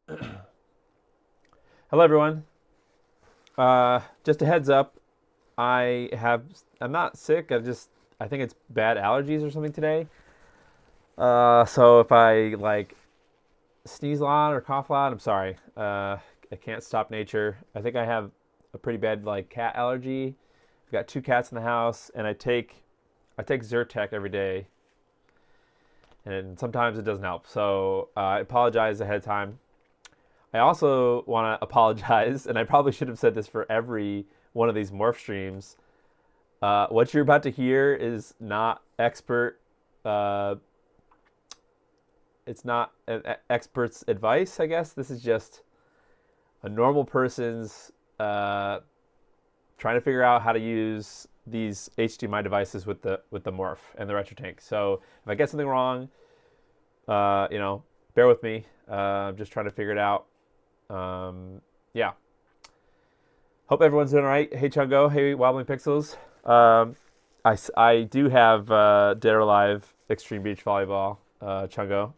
Hello, everyone. Just a heads up. I'm not sick. I think it's bad allergies or something today. So if I like sneeze a lot or cough a lot, I'm sorry. I can't stop nature. I think I have a pretty bad like cat allergy. I've got two cats in the house, and I take Zyrtec every day, and sometimes it doesn't help. So I apologize ahead of time. I also want to apologize, and I probably should have said this for every one of these morph streams. What you're about to hear is not expert. Uh, it's not an expert's advice, I guess. This is just a normal person's trying to figure out how to use these HDMI devices with the Morph and the RetroTink. So if I get something wrong, bear with me. I'm just trying to figure it out. Yeah. Hope everyone's doing all right. Hey, Chungo. Hey, Wobbling Pixels. I do have Dead or Alive Extreme Beach Volleyball, Chungo.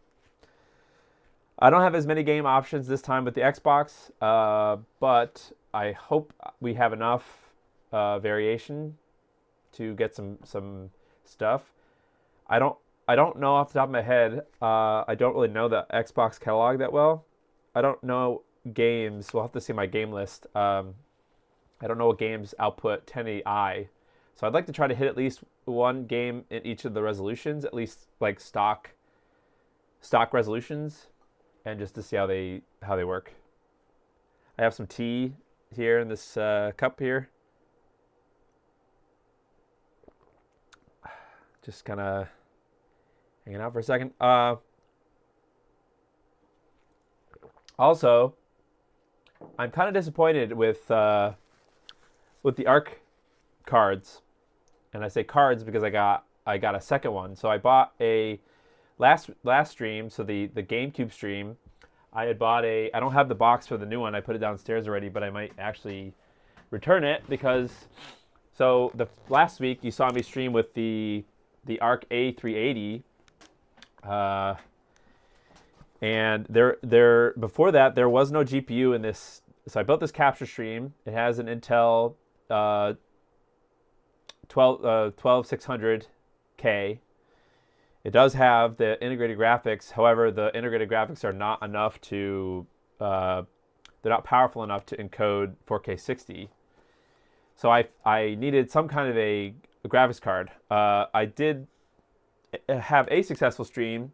I don't have as many game options this time with the Xbox, but I hope we have enough variation to get some stuff. I don't know off the top of my head. I don't really know the Xbox catalog that well. I don't know games. We'll have to see my game list. I don't know what games output 1080i. So I'd like to try to hit at least one game in each of the resolutions, at least like stock resolutions, and just to see how they work. I have some tea here in this cup here. Just kind of hanging out for a second. Also, I'm kind of disappointed with the ARC cards, and I say cards because I got a second one. So I bought a last stream, so the GameCube stream. I had bought a. I don't have the box for the new one. I put it downstairs already, but I might actually return it because. So the last week you saw me stream with the ARC A380. And there before that there was no GPU in this. So I built this capture stream. It has an Intel 12600K. It does have the integrated graphics. However, the integrated graphics are not enough to they're not powerful enough to encode 4K 60. So I needed some kind of a graphics card. I did have a successful stream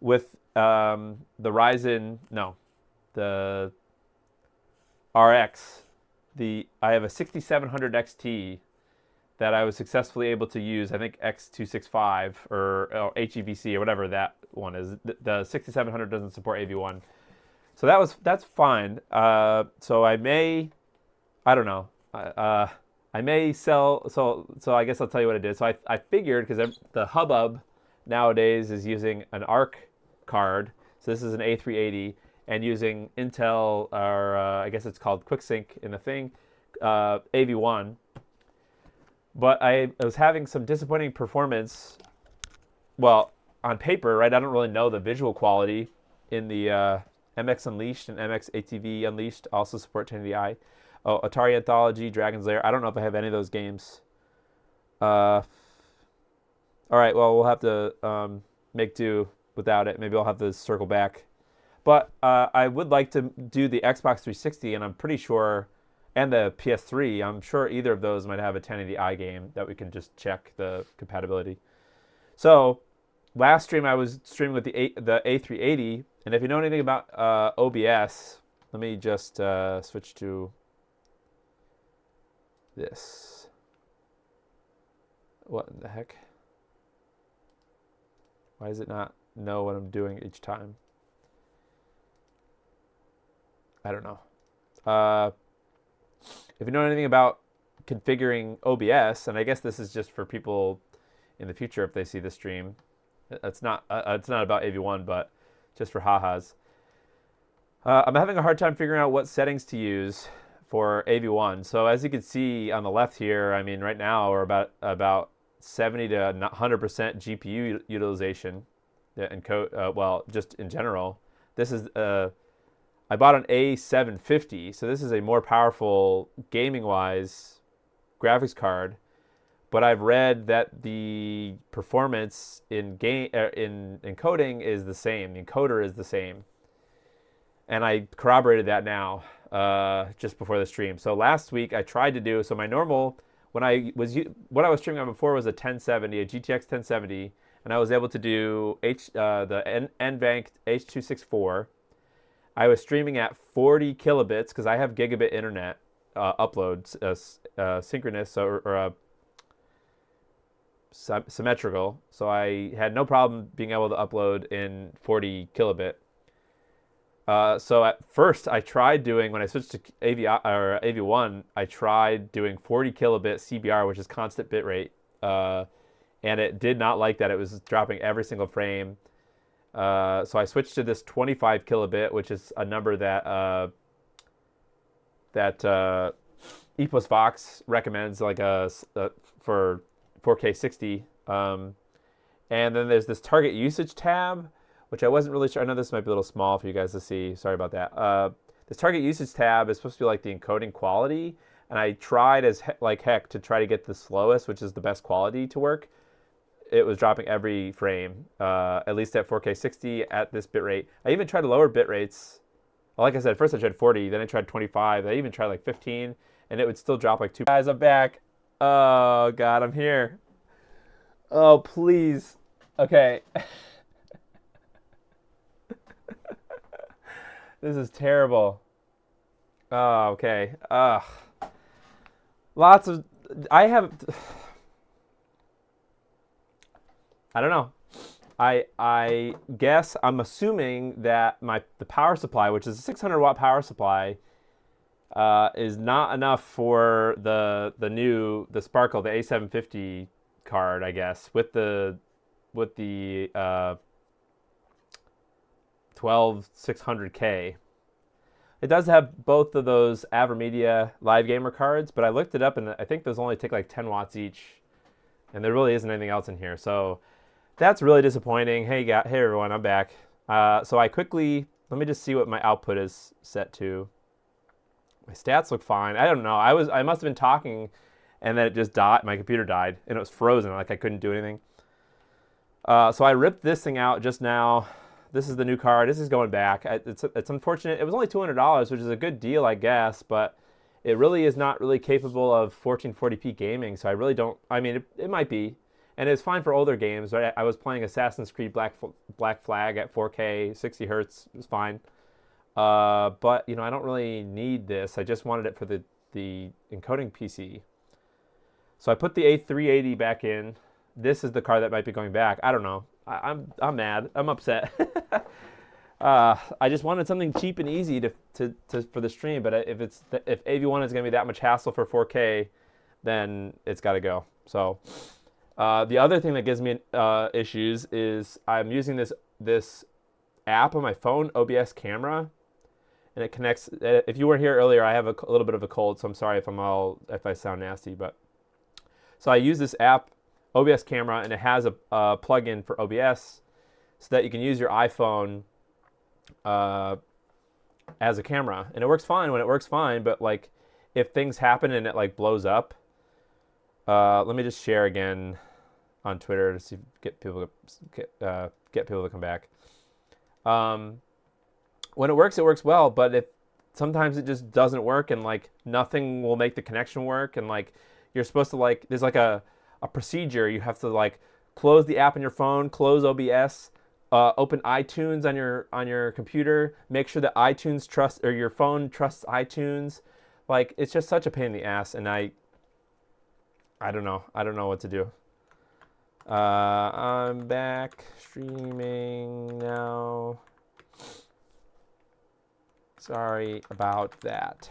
with the RX. I have a 6700 XT that I was successfully able to use. I think X265 or HEVC or whatever that one is. The 6700 doesn't support AV1, so that's fine. So I don't know. I may sell. So I guess I'll tell you what I did. So I figured, because the hubbub nowadays is using an ARC card. So this is an A380, and using Intel, or I guess it's called QuickSync in the thing, AV1. But I was having some disappointing performance. Well, on paper, right? I don't really know the visual quality in the MX Unleashed and MX ATV Unleashed also support 1080i. Oh, Atari Anthology, Dragon's Lair. I don't know if I have any of those games. All right, well, we'll have to make do without it. Maybe I'll have to circle back. But I would like to do the Xbox 360, and I'm pretty sure, and the PS3, I'm sure either of those might have a 1080i game that we can just check the compatibility. So last stream I was streaming with the A380, and if you know anything about OBS, let me just switch to this. What in the heck? Why does it not know what I'm doing each time? I don't know. If you know anything about configuring OBS, and I guess this is just for people in the future if they see the stream. It's not about AV1, but just for ha-has. I'm having a hard time figuring out what settings to use for AV1. So as you can see on the left here, I mean, right now we're about 70 to 100% GPU utilization. And well, just in general, this is I bought an A750, so this is a more powerful gaming-wise graphics card. But I've read that the performance in encoding is the same. The encoder is the same, and I corroborated that now just before the stream. So last week I tried to do my normal what I was streaming on before was a 1070, a GTX 1070, and I was able to do the NVENC H.264. I was streaming at 40 kilobits because I have gigabit internet uploads, synchronous or symmetrical, so I had no problem being able to upload in 40 kilobit. So at first I tried doing, when I switched to AV1, I tried doing 40 kilobit CBR, which is constant bitrate, and it did not like that. It was dropping every single frame. So I switched to this 25 kilobit, which is a number that Epos Vox recommends, like for 4K 60. And then there's this target usage tab, which I wasn't really sure. I know this might be a little small for you guys to see. Sorry about that. This target usage tab is supposed to be like the encoding quality, and I tried like heck to try to get the slowest, which is the best quality, to work. It was dropping every frame, at least at 4K 60 at this bitrate. I even tried lower bit rates. Well, like I said, first I tried 40, then I tried 25. I even tried like 15, and it would still drop like 2. Guys, I'm back. Oh, God, I'm here. Oh, please. Okay. This is terrible. Oh, okay. Lots of... I don't know. I guess I'm assuming that the power supply, which is a 600 watt power supply, is not enough for the Sparkle, the A750 card, I guess, with the 12600K. It does have both of those Avermedia Live Gamer cards, but I looked it up and I think those only take like 10 watts each, and there really isn't anything else in here. So that's really disappointing. Hey everyone, I'm back. So I quickly, let me just see what my output is set to. My stats look fine. I don't know. I must have been talking, and then it just died. My computer died, and it was frozen. Like I couldn't do anything. So I ripped this thing out just now. This is the new card. This is going back. It's unfortunate. It was only $200, which is a good deal, I guess, but it really is not really capable of 1440p gaming. So I really don't. I mean, it might be. And it's fine for older games, right? I was playing Assassin's Creed Black Flag at 4K, 60 hertz. It was fine. But, I don't really need this. I just wanted it for the encoding PC. So I put the A380 back in. This is the card that might be going back. I don't know. I'm mad. I'm upset. I just wanted something cheap and easy for the stream. But if AV1 is going to be that much hassle for 4K, then it's got to go. So... the other thing that gives me issues is I'm using this app on my phone, OBS Camera, and it connects. If you weren't here earlier, I have a little bit of a cold, so I'm sorry if I sound nasty. But so I use this app, OBS Camera, and it has a plug-in for OBS, so that you can use your iPhone as a camera, and it works fine when it works fine. But like, if things happen and it like blows up. Let me just share again on Twitter to see get people to come back. When it works well, but if sometimes it just doesn't work, and like nothing will make the connection work, and like you're supposed to there's like a procedure. You have to like close the app on your phone, close OBS, open iTunes on your computer, make sure that iTunes trusts, or your phone trusts iTunes. Like, it's just such a pain in the ass, and I don't know. I don't know what to do. I'm back streaming now. Sorry about that.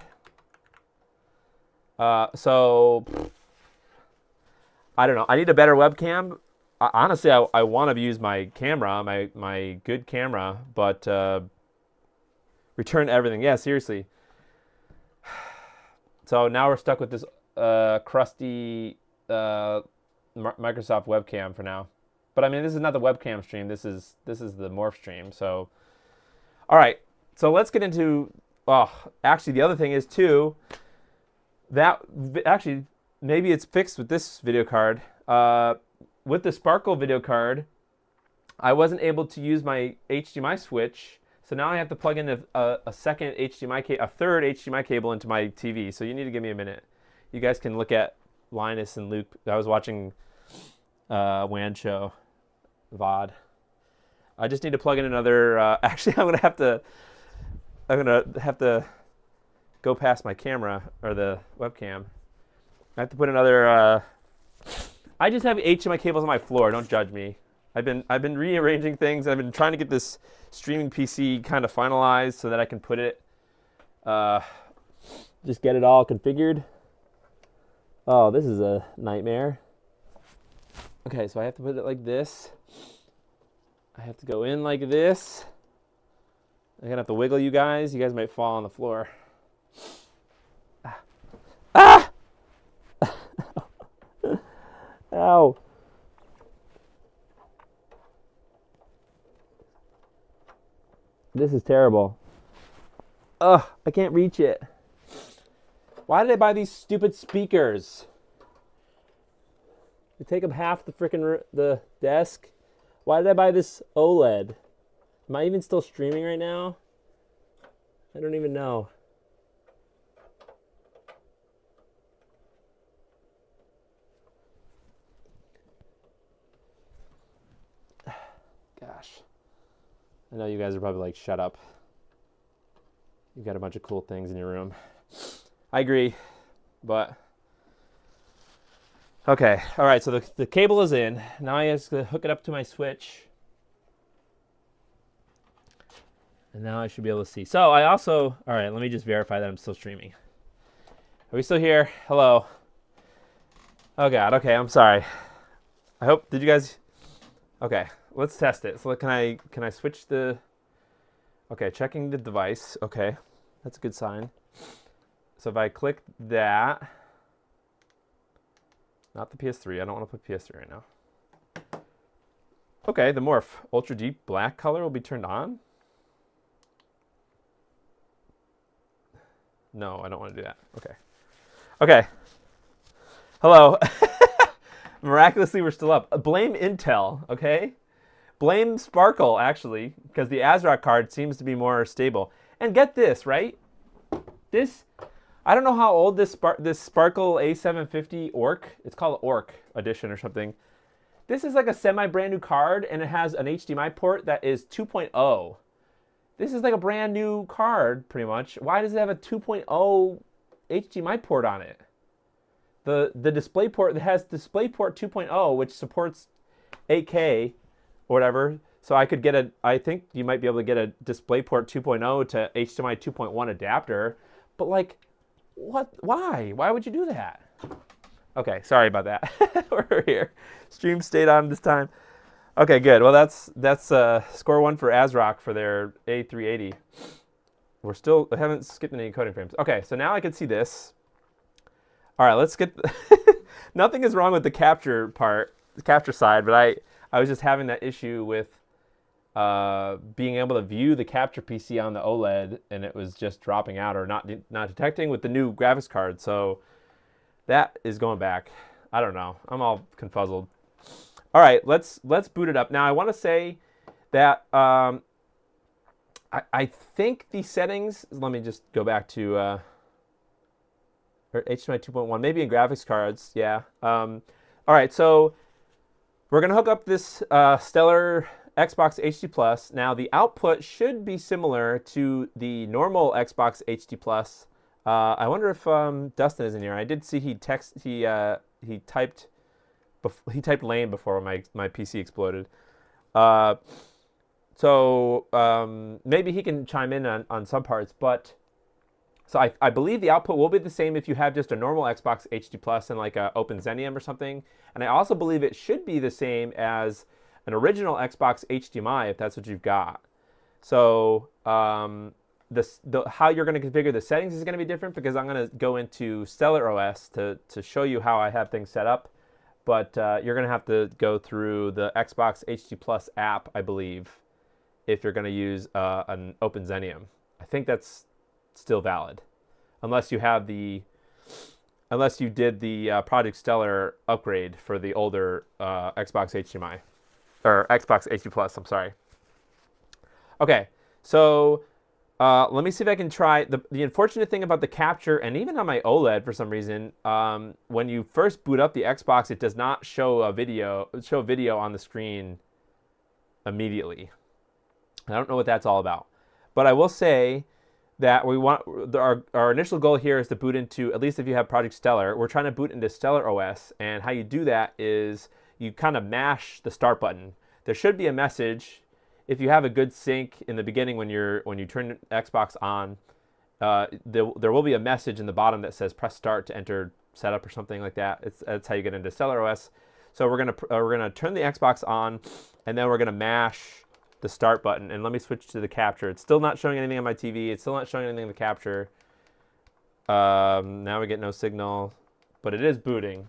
So I don't know. I need a better webcam. Honestly, I want to use my camera, my good camera, but return everything. Yeah, seriously. So now we're stuck with this crusty Microsoft webcam for now. But I mean, this is not the webcam stream. This is the Morph stream. So, all right. So let's get into, actually the other thing is too, that actually maybe it's fixed with this video card. With the Sparkle video card, I wasn't able to use my HDMI switch, so now I have to plug in a second HDMI a third HDMI cable into my TV. So you need to give me a minute. You guys can look at Linus and Luke. I was watching WAN show VOD. I just need to plug in another. Actually, I'm gonna have to go past my camera or the webcam. I have to put another. I just have HDMI cables on my floor. Don't judge me. I've been rearranging things. I've been trying to get this streaming PC kind of finalized so that I can put it. Just get it all configured. Oh, this is a nightmare. Okay, so I have to put it like this. I have to go in like this. I'm gonna have to wiggle you guys. You guys might fall on the floor. Ah! Ow. This is terrible. Ugh, I can't reach it. Why did I buy these stupid speakers? They take up half the freaking the desk. Why did I buy this OLED? Am I even still streaming right now? I don't even know. Gosh. I know you guys are probably like, shut up. You've got a bunch of cool things in your room. I agree, but... Okay, all right, so the cable is in. Now I have to hook it up to my switch. And now I should be able to see. So I also... All right, let me just verify that I'm still streaming. Are we still here? Hello. Oh, God, okay, I'm sorry. I hope... Did you guys... Okay. Let's test it. So can I switch the... Okay, checking the device. Okay, that's a good sign. So if I click that... Not the PS3. I don't want to put PS3 right now. Okay, the Morph Ultra Deep Black color will be turned on. No, I don't want to do that. Okay. Okay. Hello. Miraculously, we're still up. Blame Intel, okay? Blame Sparkle, actually, because the ASRock card seems to be more stable. And get this, right? This, I don't know how old this Sparkle A750 Orc, it's called Orc Edition or something. This is like a semi-brand new card, and it has an HDMI port that is 2.0. This is like a brand new card, pretty much. Why does it have a 2.0 HDMI port on it? The display port, it has DisplayPort 2.0, which supports 8K or whatever. So I could get I think you might be able to get a DisplayPort 2.0 to HDMI 2.1 adapter. But like, what? Why? Why would you do that? Okay, sorry about that. We're here. Stream stayed on this time. Okay, good. Well, that's score one for ASRock for their A380. I haven't skipped any encoding frames. Okay, so now I can see this. All right, let's get... Nothing is wrong with the capture part, the capture side, but I was just having that issue with being able to view the capture PC on the OLED, and it was just dropping out or not detecting with the new graphics card. So that is going back. I don't know. I'm all confuzzled. All right, let's boot it up. Now, I want to say that I think the settings... Let me just go back to... or HDMI 2.1, maybe in graphics cards, yeah. All right, so we're going to hook up this Stellar Xbox HD Plus. Now, the output should be similar to the normal Xbox HD Plus. I wonder if Dustin is in here. I did see he typed lame before my PC exploded. So maybe he can chime in on some parts, but... So I believe the output will be the same if you have just a normal Xbox HD Plus and like a Open Xenium or something. And I also believe it should be the same as an original Xbox HDMI if that's what you've got. So how you're going to configure the settings is going to be different because I'm going to go into Stellar OS to show you how I have things set up. But you're going to have to go through the Xbox HD Plus app, I believe, if you're going to use an Open Xenium. I think that's still valid, unless you have unless you did the Project Stellar upgrade for the older Xbox HDMI or Xbox HD Plus. I'm sorry. Okay, so let me see if I can try. The unfortunate thing about the capture, and even on my OLED for some reason, when you first boot up the Xbox, it does not show video on the screen immediately. I don't know what that's all about, but I will say that our initial goal here is to boot into, at least if you have Project Stellar, we're trying to boot into Stellar OS, and how you do that is you kind of mash the start button. There should be a message if you have a good sync in the beginning when you turn Xbox on. There will be a message in the bottom that says press start to enter setup or something like that. That's how you get into Stellar OS. So we're gonna turn the Xbox on, and then we're gonna mash the start button. And let me switch to the capture. It's still not showing anything on my TV. It's still not showing anything in the capture. Now we get no signal, but it is booting.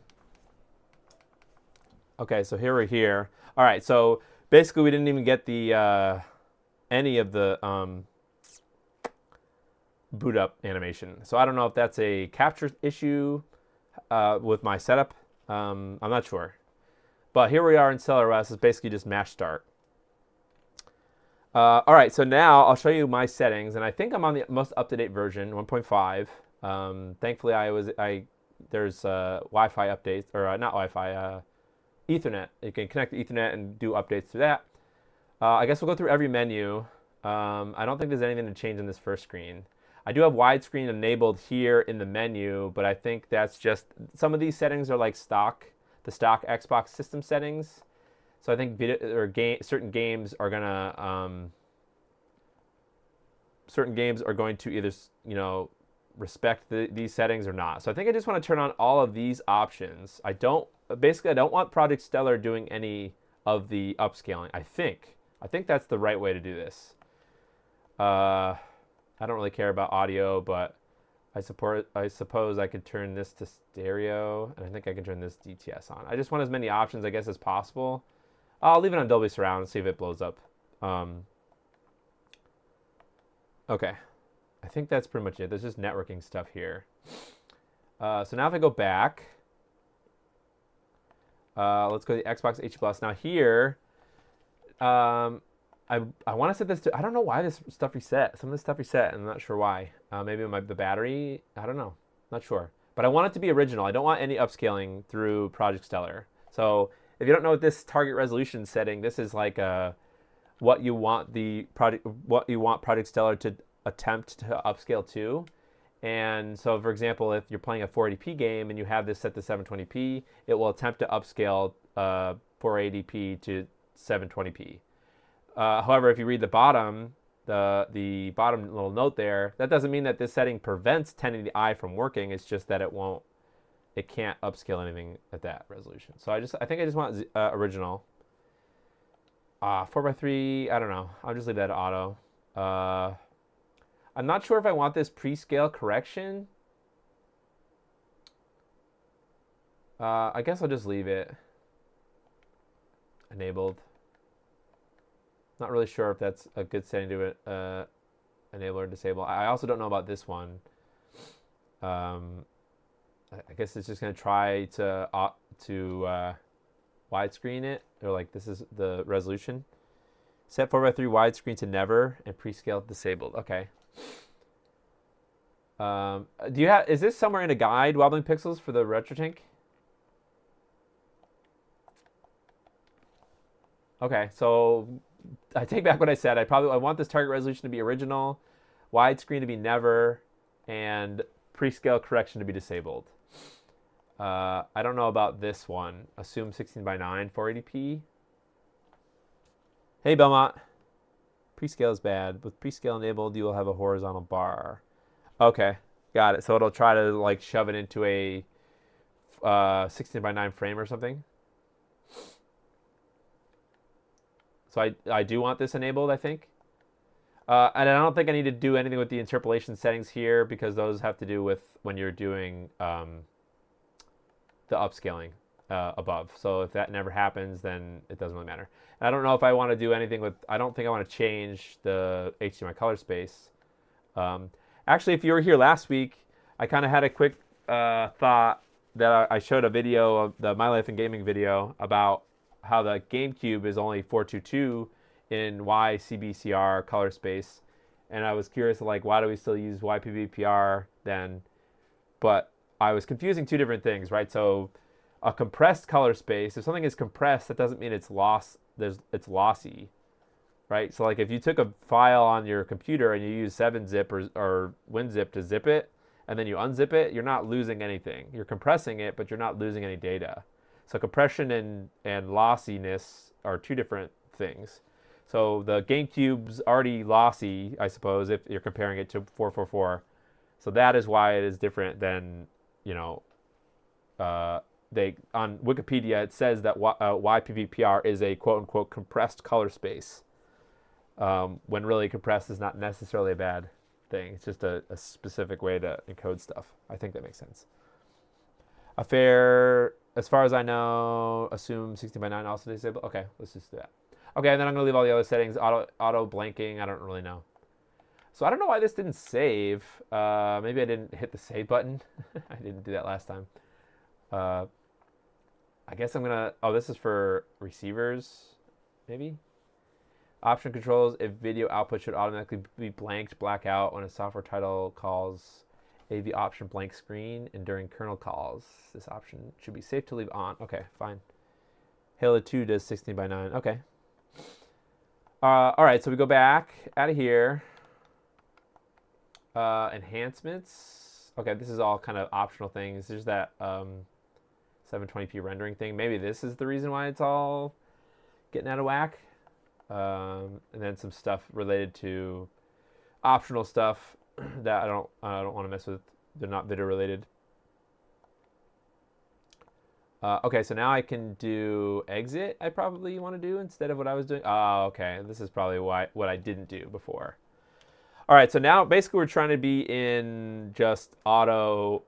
Okay, so here we're here. All right, so basically we didn't even get the any of the boot up animation. So I don't know if that's a capture issue with my setup. I'm not sure. But here we are in Stellar OS. It's basically just mash start. All right, so now I'll show you my settings, and I think I'm on the most up-to-date version, 1.5. Thankfully, there's Wi-Fi updates, or not Wi-Fi, Ethernet. You can connect to Ethernet and do updates to that. I guess we'll go through every menu. I don't think there's anything to change in this first screen. I do have widescreen enabled here in the menu, but I think that's just, some of these settings are like the stock Xbox system settings. So I think certain games are going to either respect these settings or not. So I think I just want to turn on all of these options. I don't want Project Stellar doing any of the upscaling. I think that's the right way to do this. I don't really care about audio, but I suppose I could turn this to stereo, and I think I can turn this DTS on. I just want as many options, I guess, as possible. I'll leave it on Dolby Surround and see if it blows up. Okay. I think that's pretty much it. There's just networking stuff here. So now if I go back, let's go to the Xbox HD Plus. Now here, I want to set this to, I don't know why this stuff reset. Some of this stuff reset, and I'm not sure why. Maybe the battery, I don't know. Not sure. But I want it to be original. I don't want any upscaling through Project Stellar. So if you don't know what this target resolution setting, this is like what you want Project Stellar to attempt to upscale to. And so, for example, if you're playing a 480p game and you have this set to 720p, it will attempt to upscale 480p to 720p. However, if you read the bottom, the bottom little note there, that doesn't mean that this setting prevents 1080i from working. It's just that it can't upscale anything at that resolution. So I think I just want original. 4:3, I don't know. I'll just leave that auto. I'm not sure if I want this pre-scale correction. I guess I'll just leave it enabled. Not really sure if that's a good setting to enable or disable. I also don't know about this one. I guess it's just going to try to widescreen it, or like this is the resolution. Set 4:3 widescreen to never and prescale disabled. Okay. Is this somewhere in a guide, wobbling pixels for the RetroTink? Okay, so I take back what I said. I want this target resolution to be original, widescreen to be never, and prescale correction to be disabled. I don't know about this one. Assume 16:9 480p. Hey Belmont. Prescale is bad. With prescale enabled, you will have a horizontal bar. Okay, got it. So it'll try to like shove it into a 16:9 frame or something. So I do want this enabled, I think. And I don't think I need to do anything with the interpolation settings here, because those have to do with when you're doing the upscaling above. So if that never happens, then it doesn't really matter. And I don't know if I want to do anything with, I don't think I want to change the HDMI color space. Actually, if you were here last week, I kind of had a quick thought that I showed a video of the My Life in Gaming video about how the GameCube is only 422 in YCBCR color space, and I was curious, like, why do we still use YPBPR then? But I was confusing two different things, right? So a compressed color space, if something is compressed, that doesn't mean it's it's lossy, right? So like if you took a file on your computer and you use 7-zip or WinZip to zip it, and then you unzip it, you're not losing anything. You're compressing it, but you're not losing any data. So compression and lossiness are two different things. So the GameCube's already lossy, I suppose, if you're comparing it to 444. So that is why it is different than, you know, on Wikipedia it says that YPVPR is a quote-unquote compressed color space, when really compressed is not necessarily a bad thing. It's just a specific way to encode stuff. I think that makes sense. A fair, as far as I know, assume 16:9 also disabled. Okay, let's just do that. Okay, and then I'm going to leave all the other settings. Auto blanking, I don't really know. So I don't know why this didn't save. Maybe I didn't hit the save button. I didn't do that last time. I guess I'm going to... Oh, this is for receivers, maybe? Option controls if video output should automatically be blanked, black out when a software title calls AV option blank screen and during kernel calls. This option should be safe to leave on. Okay, fine. Halo 2 does 16:9. Okay. All right, so we go back out of here. Enhancements. Okay, this is all kind of optional things. There's that 720p rendering thing. Maybe this is the reason why it's all getting out of whack. And then some stuff related to optional stuff that I don't want to mess with. They're not video related. Okay, so now I can do exit. I probably want to do instead of what I was doing. Oh, okay. This is probably what I didn't do before. All right, so now basically we're trying to be in just auto,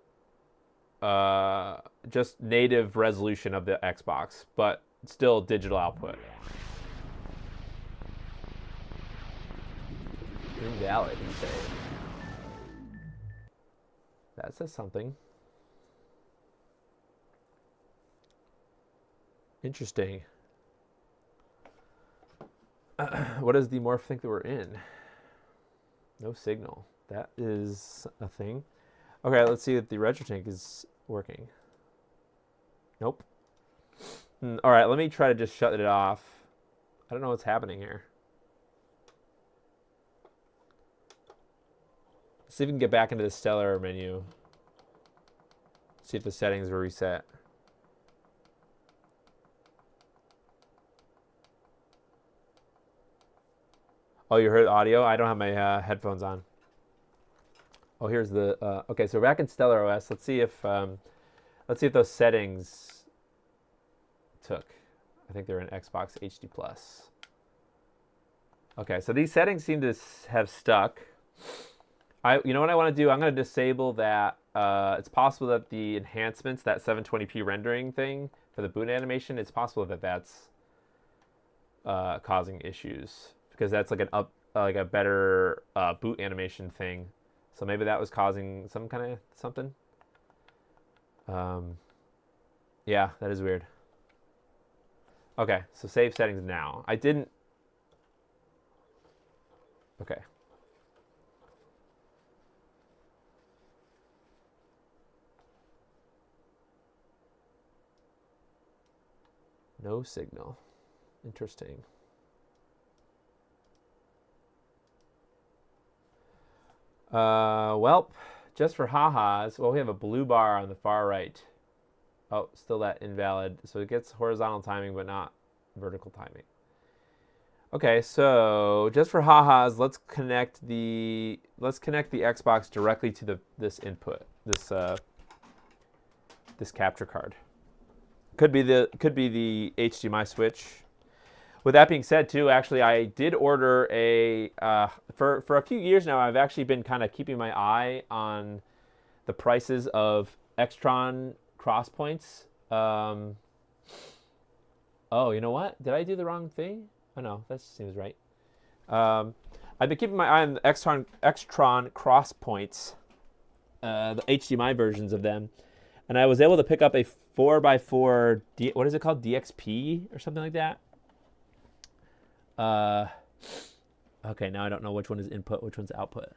just native resolution of the Xbox, but still digital output. Invalid, you say. That says something. Interesting. What does the Morph think that we're in? No signal. That is a thing. Okay, let's see if the RetroTink is working. Nope. All right, let me try to just shut it off. I don't know what's happening here. Let's see if we can get back into the Stellar menu. See if the settings were reset. Oh, you heard audio? I don't have my headphones on. Oh, here's the... okay, so we're back in Stellar OS. Let's see if those settings took. I think they're in Xbox HD+. Okay, so these settings seem to have stuck. You know what I want to do? I'm going to disable that. It's possible that the enhancements, that 720p rendering thing for the boot animation, it's possible that that's causing issues. Because that's like a better boot animation thing, so maybe that was causing some kind of something. Yeah, that is weird. Okay, so save settings now. I didn't. Okay. No signal. Interesting. Well, just for ha-has, well, we have a blue bar on the far right. Oh, still that invalid. So it gets horizontal timing, but not vertical timing. Okay, so just for ha-has, let's connect the Xbox directly to this input, this capture card. Could be the HDMI switch. With that being said, too, actually, I did order a for a few years now. I've actually been kind of keeping my eye on the prices of Extron crosspoints. Oh, you know what? Did I do the wrong thing? Oh no, that seems right. I've been keeping my eye on the Extron cross points, the HDMI versions of them, and I was able to pick up a 4x4 what is it called, DXP or something like that. Okay, now I don't know which one is input, which one's output.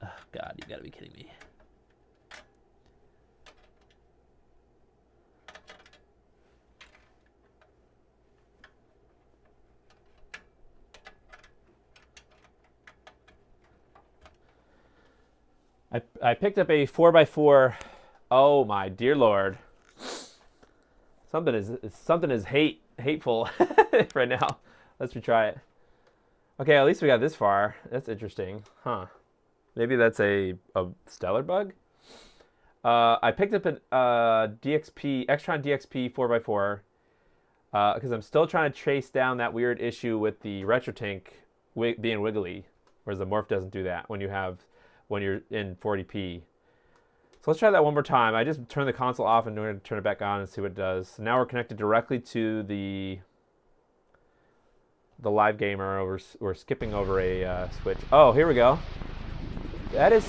Oh God, you gotta be kidding me. I picked up a 4x4. Oh my dear Lord! Something is hateful right now. Let's retry it. Okay, at least we got this far. That's interesting, huh? Maybe that's a stellar bug. I picked up an DXP Extron DXP 4x4 because I'm still trying to trace down that weird issue with the RetroTink being wiggly, whereas the Morph doesn't do that when you're in 40p. So let's try that one more time. I just turned the console off and we're going to turn it back on and see what it does. So now we're connected directly to the live gamer. We're skipping over a switch. Oh, here we go. That is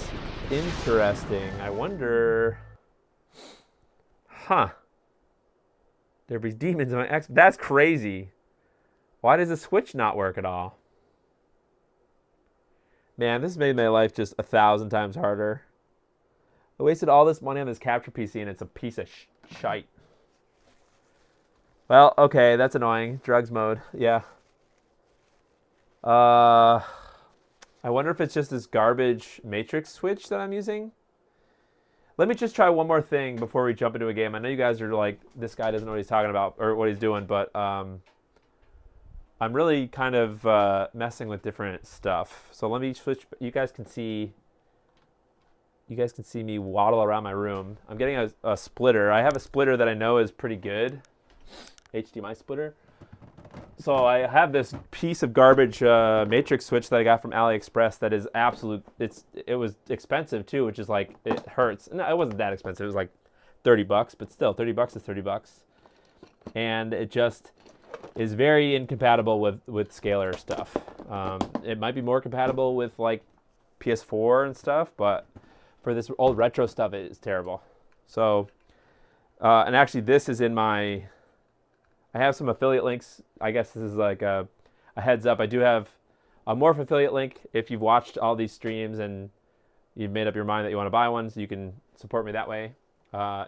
interesting. I wonder... Huh. There be demons in my X. That's crazy. Why does the switch not work at all? Man, this made my life just 1,000 times harder. I wasted all this money on this capture PC and it's a piece of shite. Well, okay, that's annoying. Drugs mode, yeah. I wonder if it's just this garbage matrix switch that I'm using. Let me just try one more thing before we jump into a game. I know you guys are like, this guy doesn't know what he's talking about or what he's doing, but I'm really kind of messing with different stuff. So let me switch. You guys can see me waddle around my room. I'm getting a splitter. I have a splitter that I know is pretty good, HDMI splitter. So I have this piece of garbage matrix switch that I got from AliExpress that is absolute. It was expensive too, which is like, it hurts. No, it wasn't that expensive. It was like $30, but still, $30 is $30. And it just is very incompatible with scalar stuff. It might be more compatible with like PS4 and stuff, but for this old retro stuff, it is terrible. So, and actually this is in my, I have some affiliate links. I guess this is like a heads up. I do have a Morph affiliate link. If you've watched all these streams and you've made up your mind that you want to buy one, so you can support me that way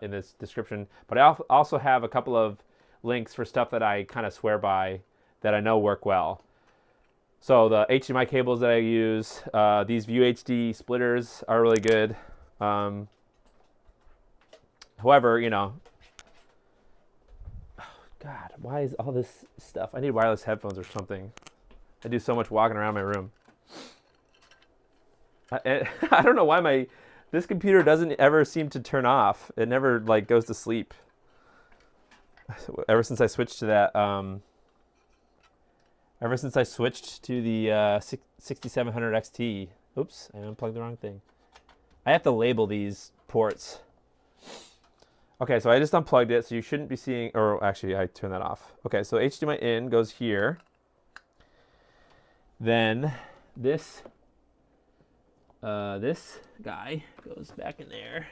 in this description. But I also have a couple of links for stuff that I kind of swear by that I know work well. So the HDMI cables that I use, these View HD splitters are really good. However, you know, oh God, why is all this stuff? I need wireless headphones or something. I do so much walking around my room. I don't know why this computer doesn't ever seem to turn off. It never like goes to sleep. Ever since I switched to that, ever since I switched to the 6700 XT. Oops, I unplugged the wrong thing. I have to label these ports. Okay, so I just unplugged it, so you shouldn't be seeing, or actually I turned that off. Okay, so HDMI in goes here. Then this guy goes back in there.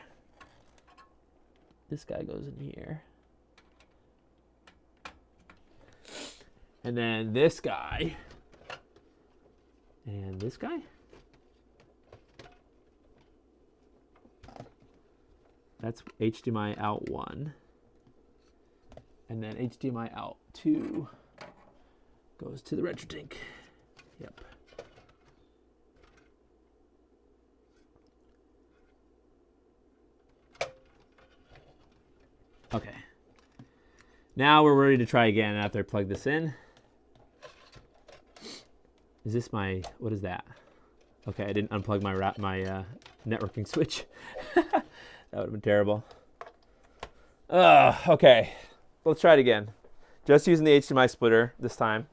This guy goes in here. And then this guy. And this guy. That's HDMI out 1. And then HDMI out 2 goes to the RetroTink. Yep. Okay. Now we're ready to try again after I plug this in. Is this my, what is that? Okay, I didn't unplug my networking switch. That would have been terrible. Okay, let's try it again. Just using the HDMI splitter this time.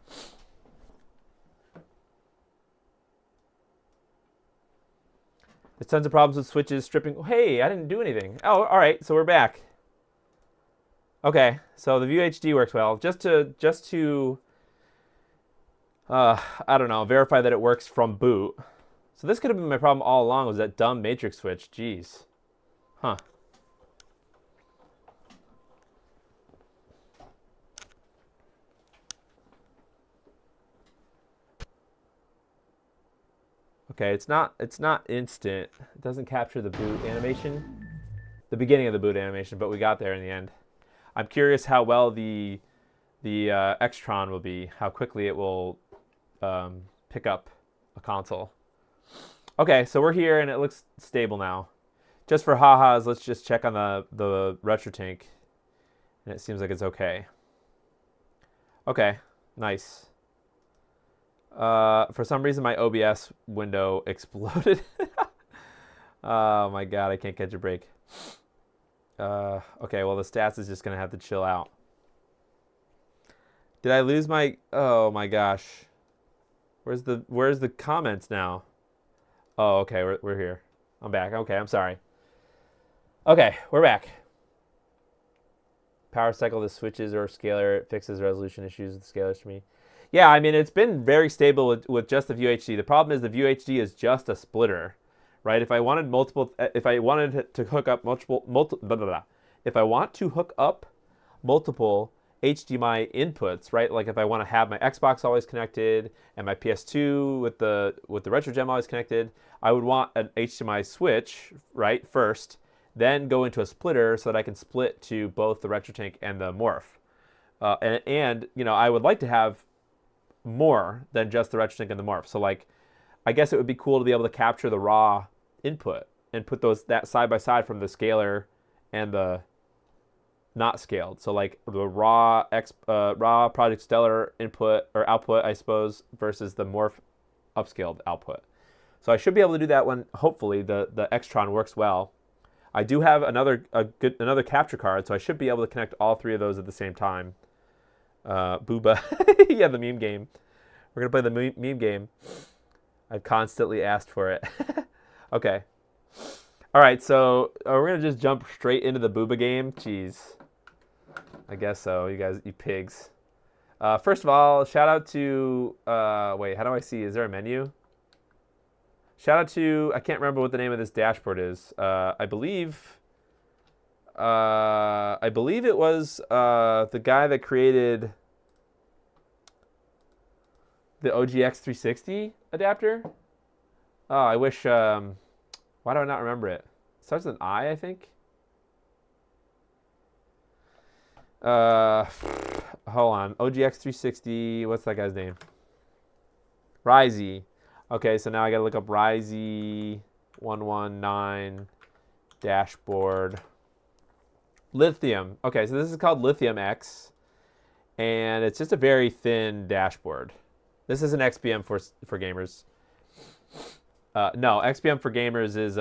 There's tons of problems with switches stripping. Hey, I didn't do anything. Oh, all right, so we're back. Okay, so the View HD works well. Just to I don't know, verify that it works from boot. So this could have been my problem all along, was that dumb matrix switch. Jeez. Huh. Okay, it's not instant. It doesn't capture the boot animation. The beginning of the boot animation, but we got there in the end. I'm curious how well the Extron will be, how quickly it will pick up a console. Okay, so we're here and it looks stable now. Just for ha-has, let's just check on the RetroTink. And it seems like it's okay. Okay, nice. For some reason, my OBS window exploded. Oh my god, I can't catch a break. Okay, well the stats is just gonna have to chill out. Did I lose my? Oh my gosh. Where's the comments now? Oh, okay, we're here. I'm back. Okay, I'm sorry. Okay, we're back. Power cycle the switches or scaler. It fixes resolution issues with scalers for me. Yeah, I mean, it's been very stable with just the VUHD. The problem is the VUHD is just a splitter, right? If I wanted to hook up if I want to hook up multiple HDMI inputs, right? Like if I want to have my Xbox always connected and my PS2 with the RetroGem always connected, I would want an HDMI switch, right, first, then go into a splitter so that I can split to both the RetroTink and the Morph. And you know, I would like to have more than just the RetroTink and the Morph. So like, I guess it would be cool to be able to capture the raw input and put that side by side from the scaler and the not scaled. So like the raw Project Stellar input or output, I suppose, versus the Morph upscaled output. So I should be able to do that when hopefully the Extron works well. I do have another capture card, so I should be able to connect all three of those at the same time. Booba. Yeah, the meme game. We're going to play the meme game. I've constantly asked for it. Okay. All right, so we're going to just jump straight into the Booba game. Jeez. I guess so, you guys, you pigs. First of all, shout out to... wait, how do I see? Is there a menu? Shout out to... I can't remember what the name of this dashboard is. I believe it was the guy that created the OGX 360 adapter. Oh, I wish... why do I not remember it? It starts with an I think. Hold on. OGX 360. What's that guy's name? Ryzy. Okay, so now I gotta look up Ryzy 119 dashboard. Lithium. Okay, so this is called Lithium X, and it's just a very thin dashboard. This is an XPM for gamers. No, XPM for gamers is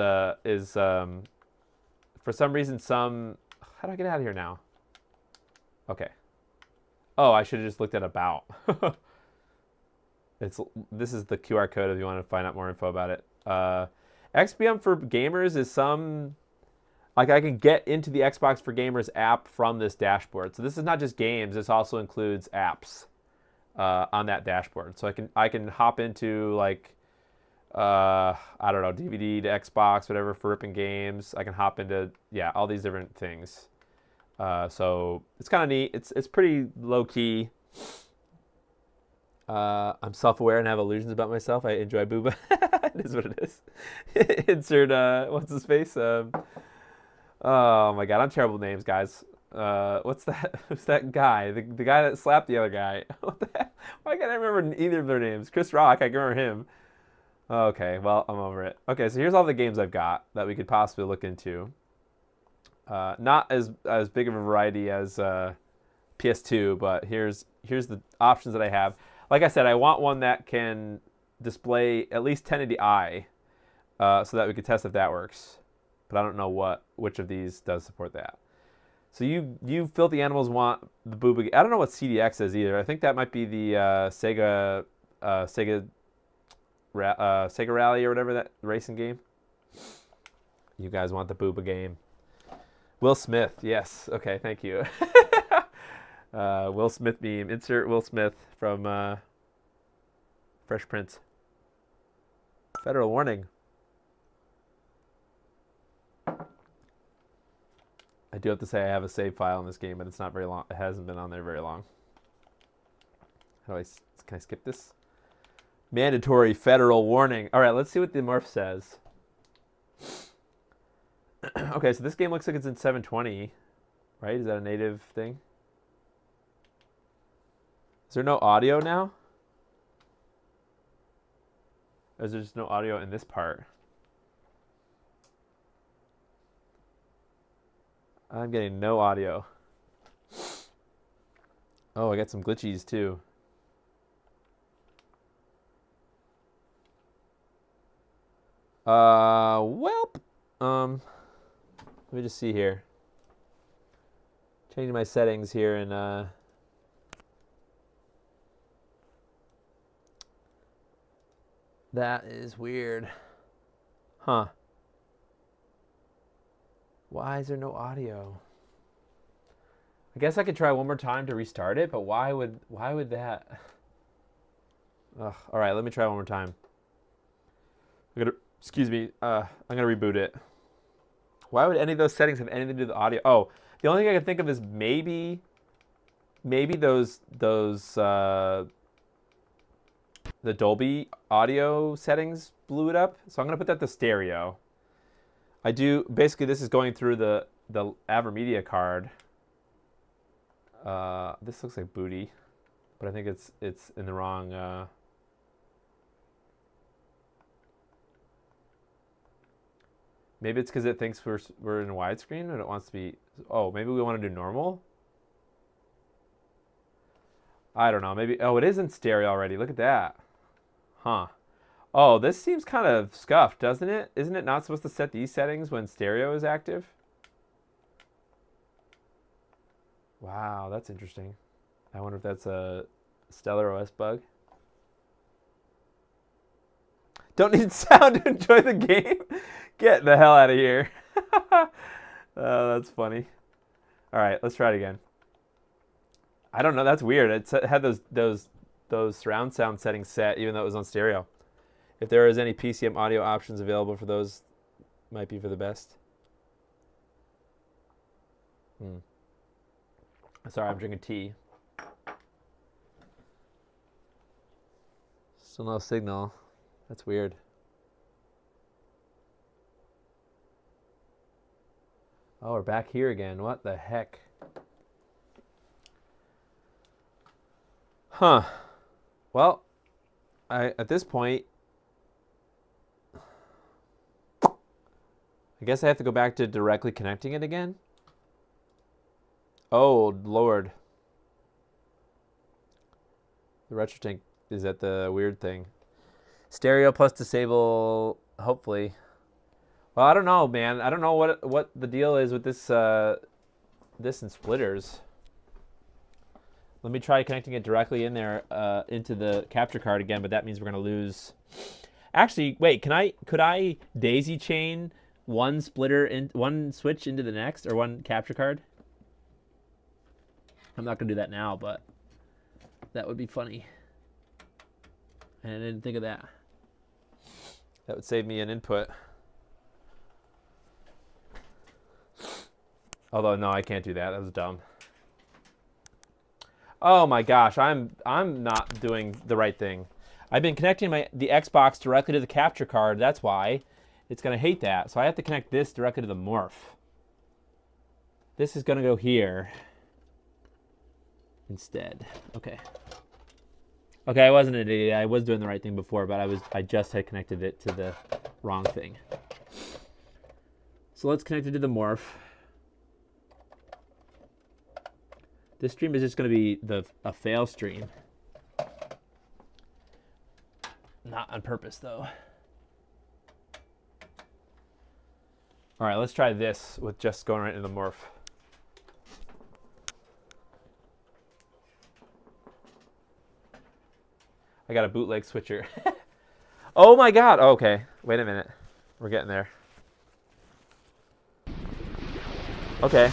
for some reason How do I get out of here now? Okay. Oh, I should have just looked at about. This is the QR code if you want to find out more info about it. XPM for gamers is like I can get into the Xbox for Gamers app from this dashboard. So this is not just games, this also includes apps on that dashboard. So I can hop into like I don't know, DVD to Xbox, whatever, for ripping games. I can hop into all these different things. So it's kind of neat. It's pretty low key. I'm self-aware and have illusions about myself. I enjoy Booba. It is what it is. Insert what's his face? Oh my god, I'm terrible with names, guys. What's that? Who's that guy? The guy that slapped the other guy. What the heck? Why can't I remember either of their names? Chris Rock, I can remember him. Okay, well, I'm over it. Okay, so here's all the games I've got that we could possibly look into. Not as big of a variety as PS2, but here's the options that I have. Like I said, I want one that can display at least 1080i, so that we could test if that works. But I don't know which of these does support that. So you filthy animals want the Booba. I don't know what CDX is either. I think that might be the Sega Rally or whatever, that racing game. You guys want the Booba game. Will Smith, yes. Okay, thank you. Will Smith meme. Insert Will Smith from Fresh Prince. Federal warning. I do have to say I have a save file in this game, but it's not very long. It hasn't been on there very long. How do can I skip this? Mandatory federal warning. All right, let's see what the Morph says. Okay, so this game looks like it's in 720, right? Is that a native thing? Is there no audio now? Or is there just no audio in this part? I'm getting no audio. Oh, I got some glitchies too. Welp. Let me just see here. Changing my settings here and that is weird. Huh. Why is there no audio? I guess I could try one more time to restart it, but why would that? Ugh. All right, let me try one more time. Excuse me. I'm gonna reboot it. Why would any of those settings have anything to do with the audio? Oh, the only thing I can think of is maybe those the Dolby audio settings blew it up. So I'm gonna put that to stereo. Basically this is going through the AverMedia card. This looks like booty, but I think it's in the wrong. Maybe it's because it thinks we're in widescreen and it wants to be. Oh, maybe we want to do normal. I don't know. Maybe. Oh, it is in stereo already. Look at that. Huh. Oh, this seems kind of scuffed, doesn't it? Isn't it not supposed to set these settings when stereo is active? Wow, that's interesting. I wonder if that's a Stellar OS bug. Don't need sound to enjoy the game? Get the hell out of here. Oh, that's funny. All right, let's try it again. I don't know. That's weird. It had those surround sound settings set, even though it was on stereo. If there is any PCM audio options available for those, might be for the best. Sorry, I'm drinking tea. Still no signal. That's weird. Oh, we're back here again. What the heck? Huh. Well, at this point, I guess I have to go back to directly connecting it again. Oh, Lord. The RetroTink is at the weird thing. Stereo plus disable, hopefully. Well, I don't know, man. I don't know what the deal is with this this and splitters. Let me try connecting it directly in there into the capture card again, but that means we're going to lose. Actually, wait, could I daisy chain one switch into the next, or one capture card? I'm not going to do that now, but that would be funny. And I didn't think of that. That would save me an input. Although no, I can't do that. That was dumb. Oh my gosh, I'm not doing the right thing. I've been connecting the Xbox directly to the capture card. That's why it's gonna hate that. So I have to connect this directly to the Morph. This is gonna go here instead. Okay. Okay, I wasn't an idiot. I was doing the right thing before, but I just had connected it to the wrong thing. So let's connect it to the Morph. This stream is just going to be a fail stream. Not on purpose, though. All right, let's try this with just going right into the Morph. I got a bootleg switcher. Oh my God. Oh, okay. Wait a minute. We're getting there. Okay.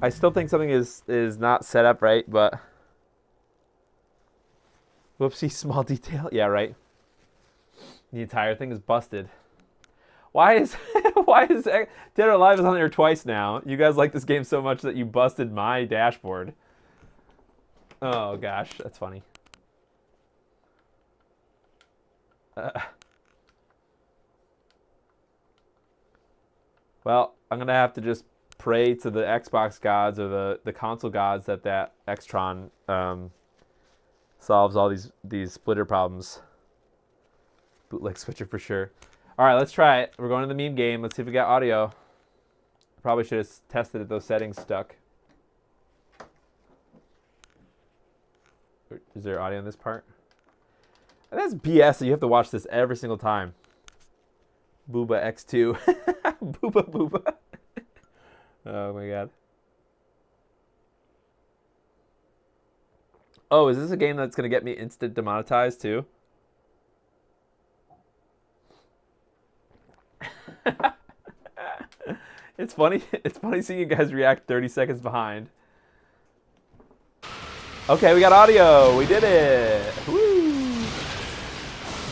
I still think something is not set up right, but Whoopsie, small detail. Yeah, right. The entire thing is busted. Why is Dead or Alive is on there twice now? You guys like this game so much that you busted my dashboard. Oh gosh, that's funny. Well, I'm gonna have to just pray to the Xbox gods or the console gods that Xtron solves all these splitter problems. Bootleg switcher for sure. All right, let's try it. We're going to the meme game. Let's see if we got audio. Probably should have tested if those settings stuck. Is there audio in this part? That's BS. You have to watch this every single time. Booba X2. Booba. Oh my god. Oh, is this a game that's going to get me instant demonetized too? It's funny. It's funny seeing you guys react 30 seconds behind. Okay, we got audio. We did it. Woo!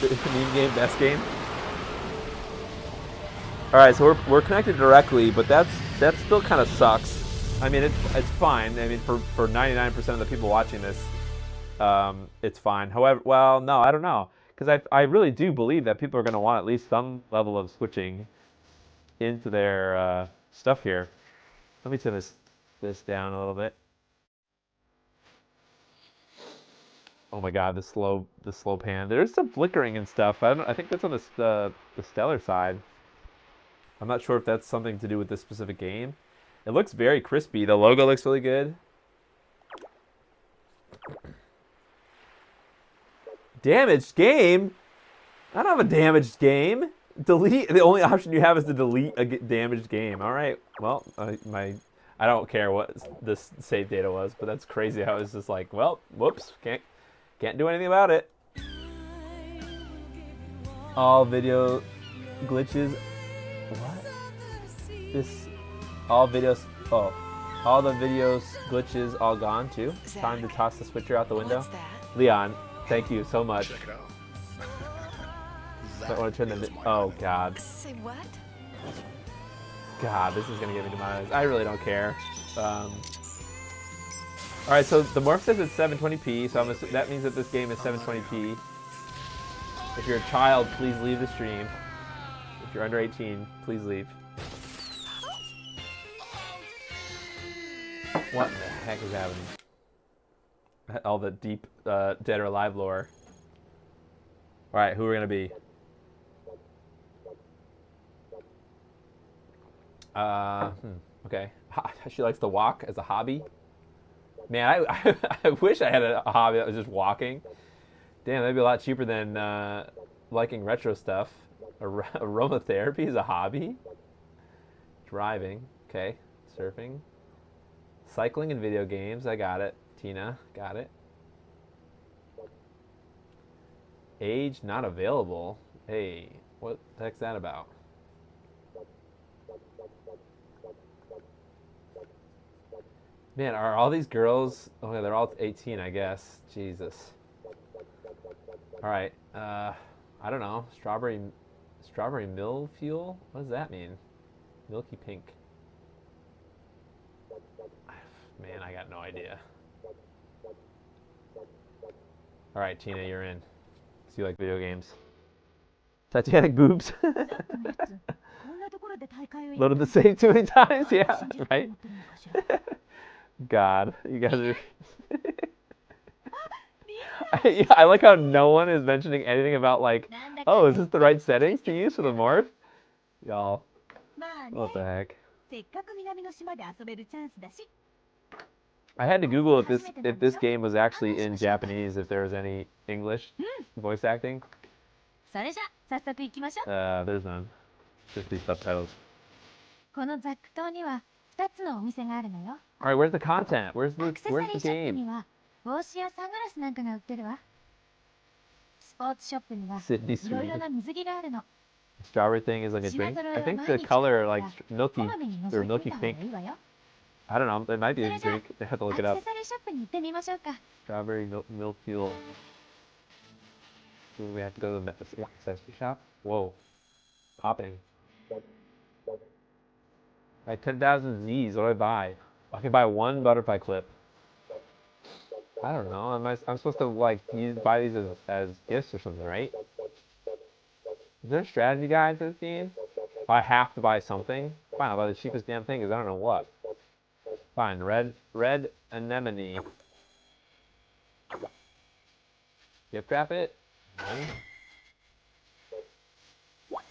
Meme game, best game. All right, so we're connected directly, but that still kind of sucks. I mean, it's fine. I mean, for 99% of the people watching this, it's fine. However, well, no, I don't know, because I really do believe that people are going to want at least some level of switching into their stuff here. Let me turn this down a little bit. Oh my god, the slow pan. There's some flickering and stuff. I think that's on the Stellar side. I'm not sure if that's something to do with this specific game. It looks very crispy. The logo looks really good. Damaged game? I don't have a damaged game. Delete. The only option you have is to delete a damaged game. All right. Well, I don't care what this save data was, but that's crazy how it's just like, well, whoops, can't do anything about it. All video glitches. What? All the videos glitches all gone too. Exactly. Time to toss the switcher out the window. Leon, thank you so much. Check it out. I want to turn the. Oh god. Say what? God, this is gonna get me to my eyes. I really don't care. All right, so the Morph says it's 720p, so that means that this game is 720p. If you're a child, please leave the stream. If you're under 18, please leave. What in the heck is happening? All the deep Dead or Alive lore. All right, who are we gonna be? Okay. She likes to walk as a hobby. Man, I wish I had a hobby that was just walking. Damn, that'd be a lot cheaper than liking retro stuff. Aromatherapy is a hobby. Driving, okay. Surfing. Cycling and video games, I got it. Tina, got it. Age not available. Hey, what the heck's that about? Man, are all these girls... Oh, yeah, they're all 18, I guess. Jesus. All right. I don't know. Strawberry mill fuel? What does that mean? Milky pink. Man, I got no idea. All right, Tina, you're in. So you like video games. Titanic boobs. Loaded the save too many times? Yeah, right? God, you guys are... I like how no one is mentioning anything about like, oh, is this the right settings to use for the Morph? Y'all, what the heck? I had to Google if this game was actually in Japanese, if there was any English voice acting. There's none. Just these subtitles. Alright, where's the content? Where's the game? Sydney Sweet. Strawberry thing is like a drink. I think the color like milky or milky pink. I don't know. It might be a drink. I have to look it up. Strawberry milk fuel. We have to go to the accessory shop. Whoa, popping. Like 10,000 Z's. What do I buy? I can buy one butterfly clip. I don't know. I'm supposed to like buy these as gifts or something, right? Is there a strategy guide to this game? If I have to buy something, fine. I'll buy the cheapest damn thing because I don't know what. Fine. Red anemone. Gift wrap it.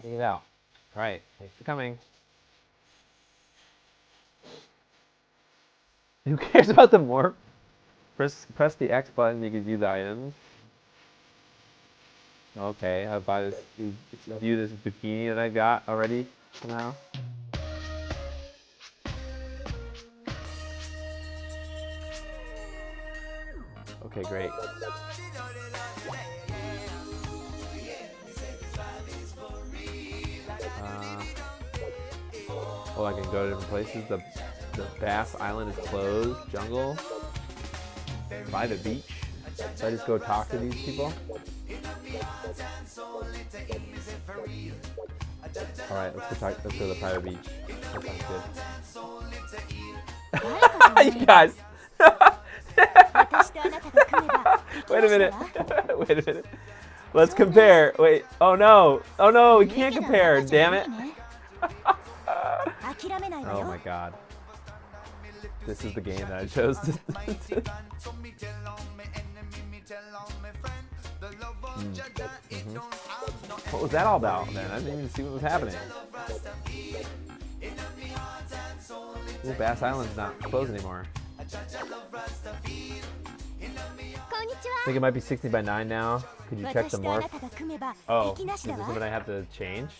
Take it out. All right. Thanks for coming. Who cares about the morph? Press the X button. You can view the items. Okay, I'll buy this. View this bikini that I got already now. Okay, great. Oh, I can go to different places. The Bass Island is closed. Jungle. By the beach. So I just go talk to these people. All right, let's go to the private beach. That sounds good. You guys. Wait a minute. Wait a minute. Let's compare. Wait. Oh no. Oh no. We can't compare. Damn it. Oh my god. This is the game that I chose. What was that all about, man? I didn't even see what was happening. Ooh, Bass Island's not closed anymore. I think it might be 60 by 9 now. Could you check the morph? Oh, is this something I have to change?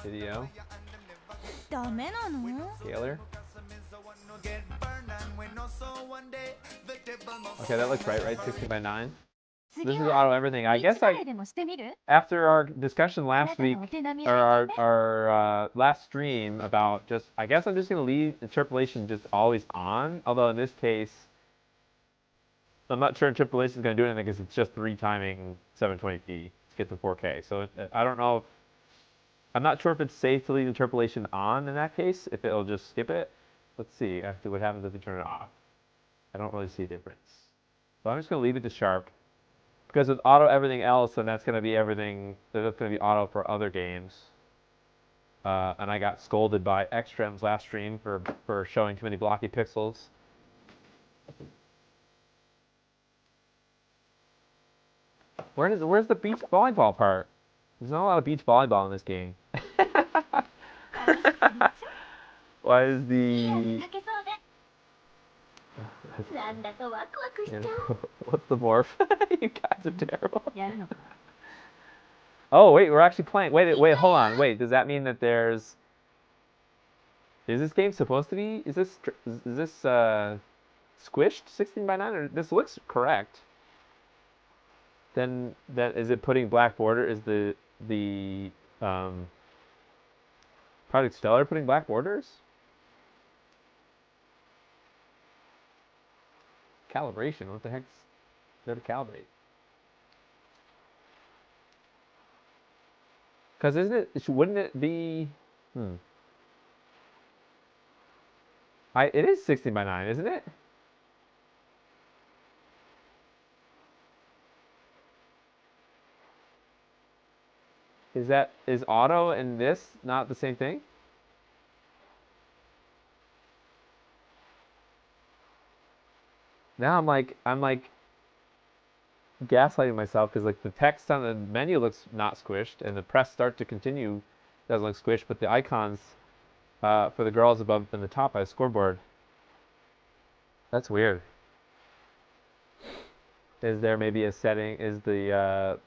Video. Scalar. Okay, that looks right? 60 by 9. This is auto everything. I guess after our discussion last week, or our last stream about just, I guess I'm just going to leave interpolation just always on. Although in this case, I'm not sure interpolation is going to do anything because it's just retiming 720p to get to 4K. So I don't know. I'm not sure if it's safe to leave interpolation on in that case, if it'll just skip it. Let's see actually what happens if we turn it off. I don't really see a difference. So I'm just going to leave it to sharp. Because with auto everything else, then that's going to be everything. That's going to be auto for other games. And I got scolded by Xtrems last stream for showing too many blocky pixels. Where's the beach volleyball part? There's not a lot of beach volleyball in this game. Why is the... What's the morph? You guys are terrible. Oh, wait, we're actually playing. Wait, hold on. Wait, does that mean that there's... Is this game supposed to be... Is this squished 16 by 9? Or this looks correct. Then is it putting black border? Is the Project Stellar putting black borders? Calibration. What the heck's there to calibrate? Because wouldn't it be? It is 16 by 9, isn't it? Is auto and this not the same thing? Now I'm like gaslighting myself because like the text on the menu looks not squished and the press start to continue doesn't look squished, but the icons for the girls above and the top by a scoreboard. That's weird. Is there maybe a setting? Is the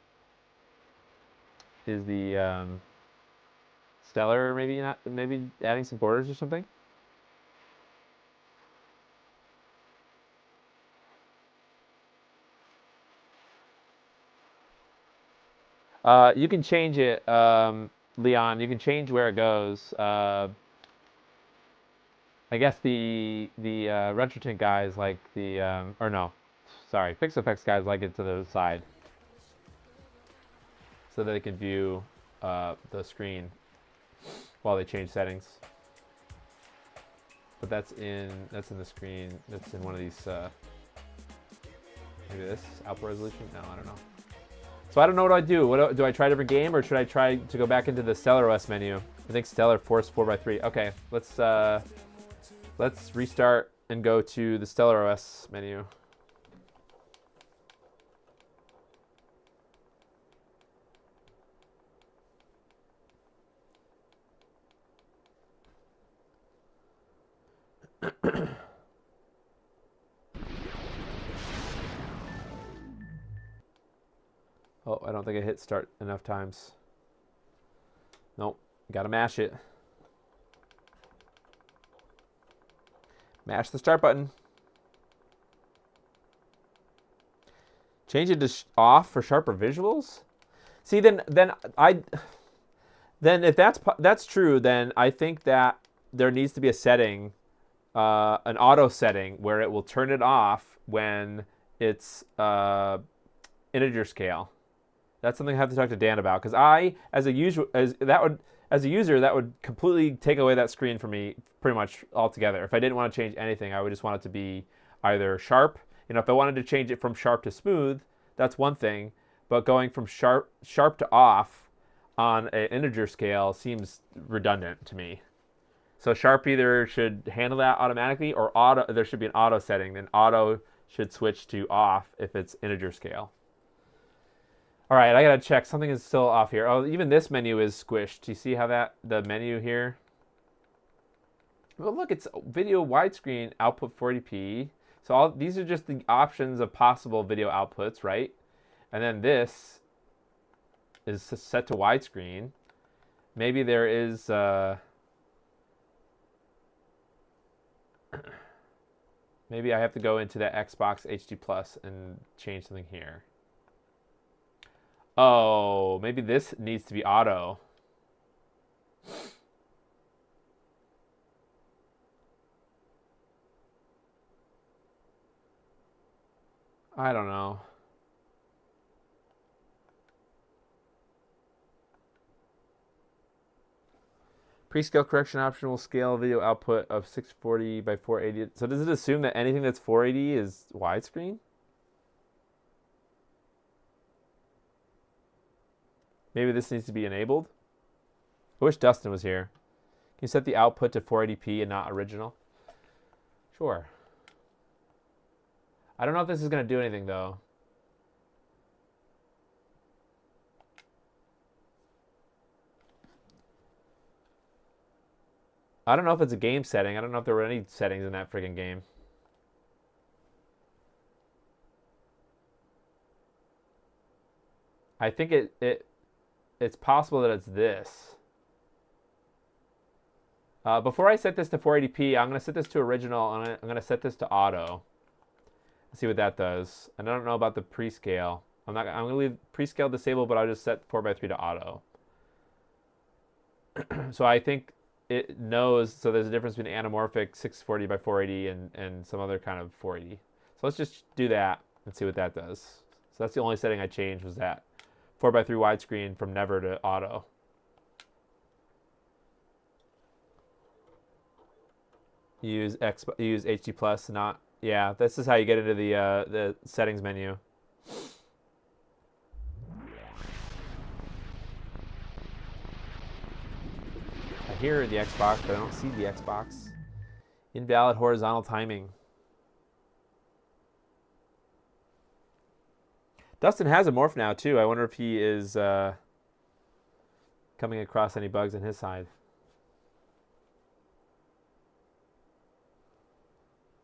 Stellar maybe adding some borders or something? You can change it, Leon. You can change where it goes. I guess the RetroTint guys like the or no, sorry, FixFX guys like it to the side, so that they can view the screen while they change settings. But that's in the screen. That's in one of these. Maybe this output resolution. No, I don't know. So I don't know what I do. What do I try a different game, or should I try to go back into the Stellar OS menu? I think Stellar Force 4x3. Okay, let's restart and go to the Stellar OS menu. Oh, I don't think I hit start enough times. Nope, gotta mash it. Mash the start button. Change it to off for sharper visuals. See, then if that's true, then I think that there needs to be a setting, an auto setting, where it will turn it off when it's integer scale. That's something I have to talk to Dan about, because as a user, that would completely take away that screen for me pretty much altogether. If I didn't want to change anything, I would just want it to be either sharp. You know, if I wanted to change it from sharp to smooth, that's one thing. But going from sharp to off on an integer scale seems redundant to me. So sharp either should handle that automatically, or there should be an auto setting. Then auto should switch to off if it's integer scale. All right, I gotta check. Something is still off here. Oh, even this menu is squished. Do you see how the menu here? Well, look, it's video widescreen, output 480p. So these are just the options of possible video outputs, right? And then this is set to widescreen. Maybe there is... maybe I have to go into the Xbox HD Plus and change something here. Oh, maybe this needs to be auto. I don't know. Prescale correction option will scale video output of 640 by 480. So does it assume that anything that's 480 is widescreen? Maybe this needs to be enabled. I wish Dustin was here. Can you set the output to 480p and not original? Sure. I don't know if this is going to do anything, though. I don't know if it's a game setting. I don't know if there were any settings in that freaking game. I think it's possible that it's this. Before I set this to 480p, I'm going to set this to original, and I'm going to set this to auto. Let's see what that does. And I don't know about the prescale. I'm going to leave prescale disabled, but I'll just set 4x3 to auto. So I think it knows, so there's a difference between anamorphic 640 by 480 and some other kind of 480. So let's just do that and see what that does. So that's the only setting I changed, was that 4x3 widescreen from never to auto. Use HD Plus, not, yeah, this is how you get into the settings menu. I hear the Xbox, but I don't see the Xbox. Invalid horizontal timing. Dustin has a Morph now, too. I wonder if he is coming across any bugs on his side.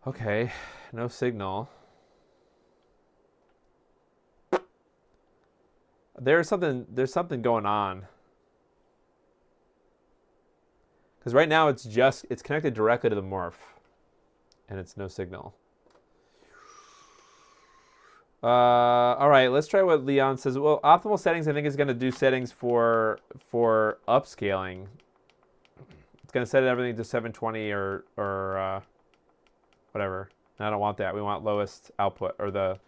Okay, no signal. There's something going on. Because right now it's connected directly to the Morph, and it's no signal. All right, let's try what Leon says. Well, optimal settings, I think, is going to do settings for upscaling. going to set everything to 720 or whatever. And I don't want that. We want lowest output, or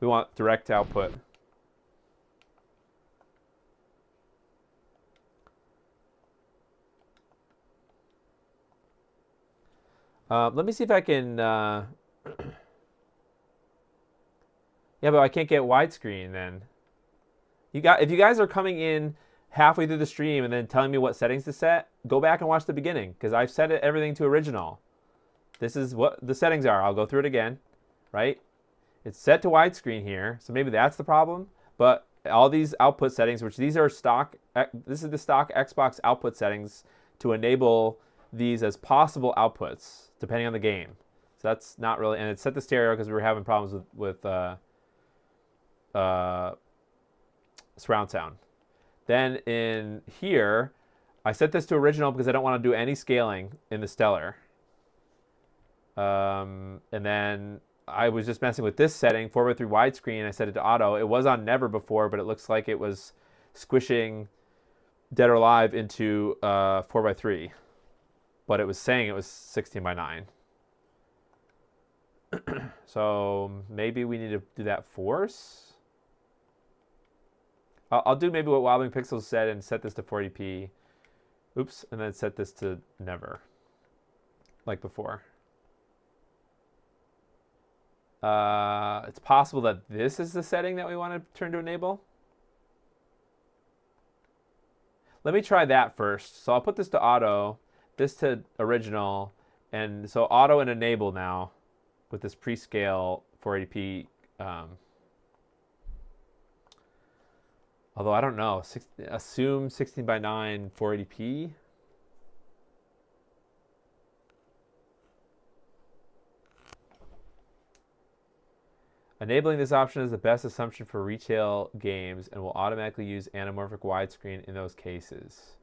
we want direct output. Let me see if I can. Yeah, but I can't get widescreen then. If you guys are coming in halfway through the stream and then telling me what settings to set, go back and watch the beginning, because I've set everything to original. This is what the settings are. I'll go through it again, right? It's set to widescreen here, so maybe that's the problem. But all these output settings, which these are stock, this is the stock Xbox output settings to enable these as possible outputs depending on the game. So that's not really, and it's set to stereo because we were having problems with surround sound. Then in here, I set this to original because I don't want to do any scaling in the Stellar. And then I was just messing with this setting, 4:3 widescreen. I set it to auto. It was on never before, but it looks like it was squishing Dead or Alive into 4:3. But it was saying it was 16:9. So maybe we need to do that force. I'll do maybe what Wobbling Pixels said and set this to 480p. Oops, and then set this to never, like before. It's possible that this is the setting that we want to turn to enable. Let me try that first. So I'll put this to auto, this to original, and so auto and enable now with this prescale 480p. Although I don't know, assume 16:9 480p. Enabling this option is the best assumption for retail games and will automatically use anamorphic widescreen in those cases.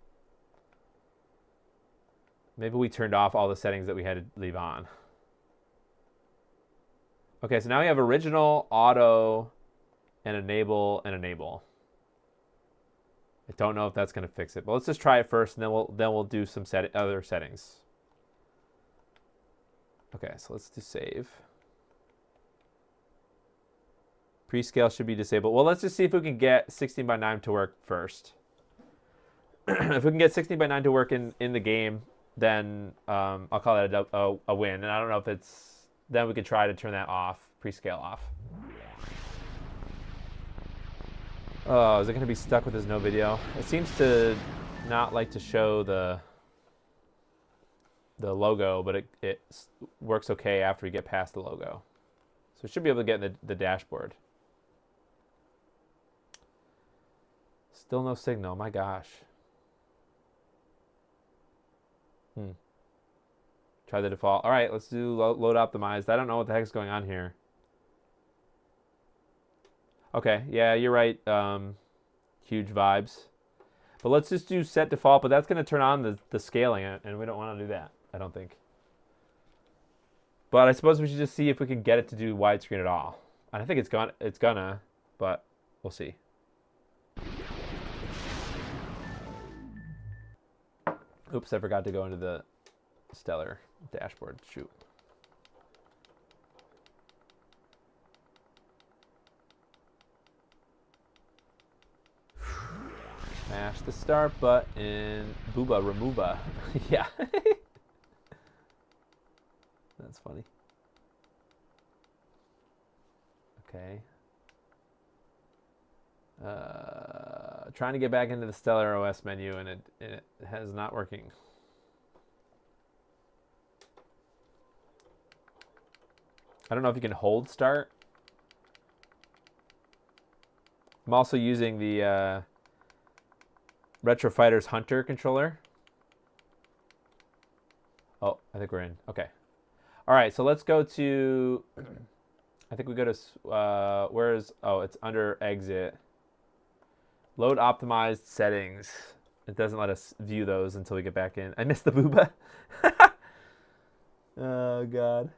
Maybe we turned off all the settings that we had to leave on. Okay, so now we have original, auto, and enable, and enable. I don't know if that's going to fix it, but let's just try it first, and then we'll do some other settings. Okay, so let's do save. Prescale should be disabled. Well, let's just see if we can get 16:9 to work first. If we can get 16:9 to work in the game, then I'll call that a win. And I don't know if it's, then we could try to turn that off, prescale off. Oh, is it going to be stuck with this no video? It seems to not like to show the logo, but it works okay after we get past the logo. So we should be able to get in the dashboard. Still no signal, my gosh. Try the default. All right, let's do load optimized. I don't know what the heck's going on here. Okay, yeah, you're right. Huge vibes. But let's just do set default, but that's going to turn on the scaling, and we don't want to do that, I don't think. But I suppose we should just see if we can get it to do widescreen at all. And I think it's gonna, but we'll see. Oops, I forgot to go into the Stellar dashboard. Shoot. Smash the start button. Booba remoova. Yeah. That's funny. Okay. Trying to get back into the Stellar OS menu, and it has not working. I don't know if you can hold start. I'm also using the Retro Fighters Hunter controller. Oh, I think we're in. Okay. All right, so let's go to, I think we go to, it's under exit. Load optimized settings. It doesn't let us view those until we get back in. I missed the booba. Oh, God.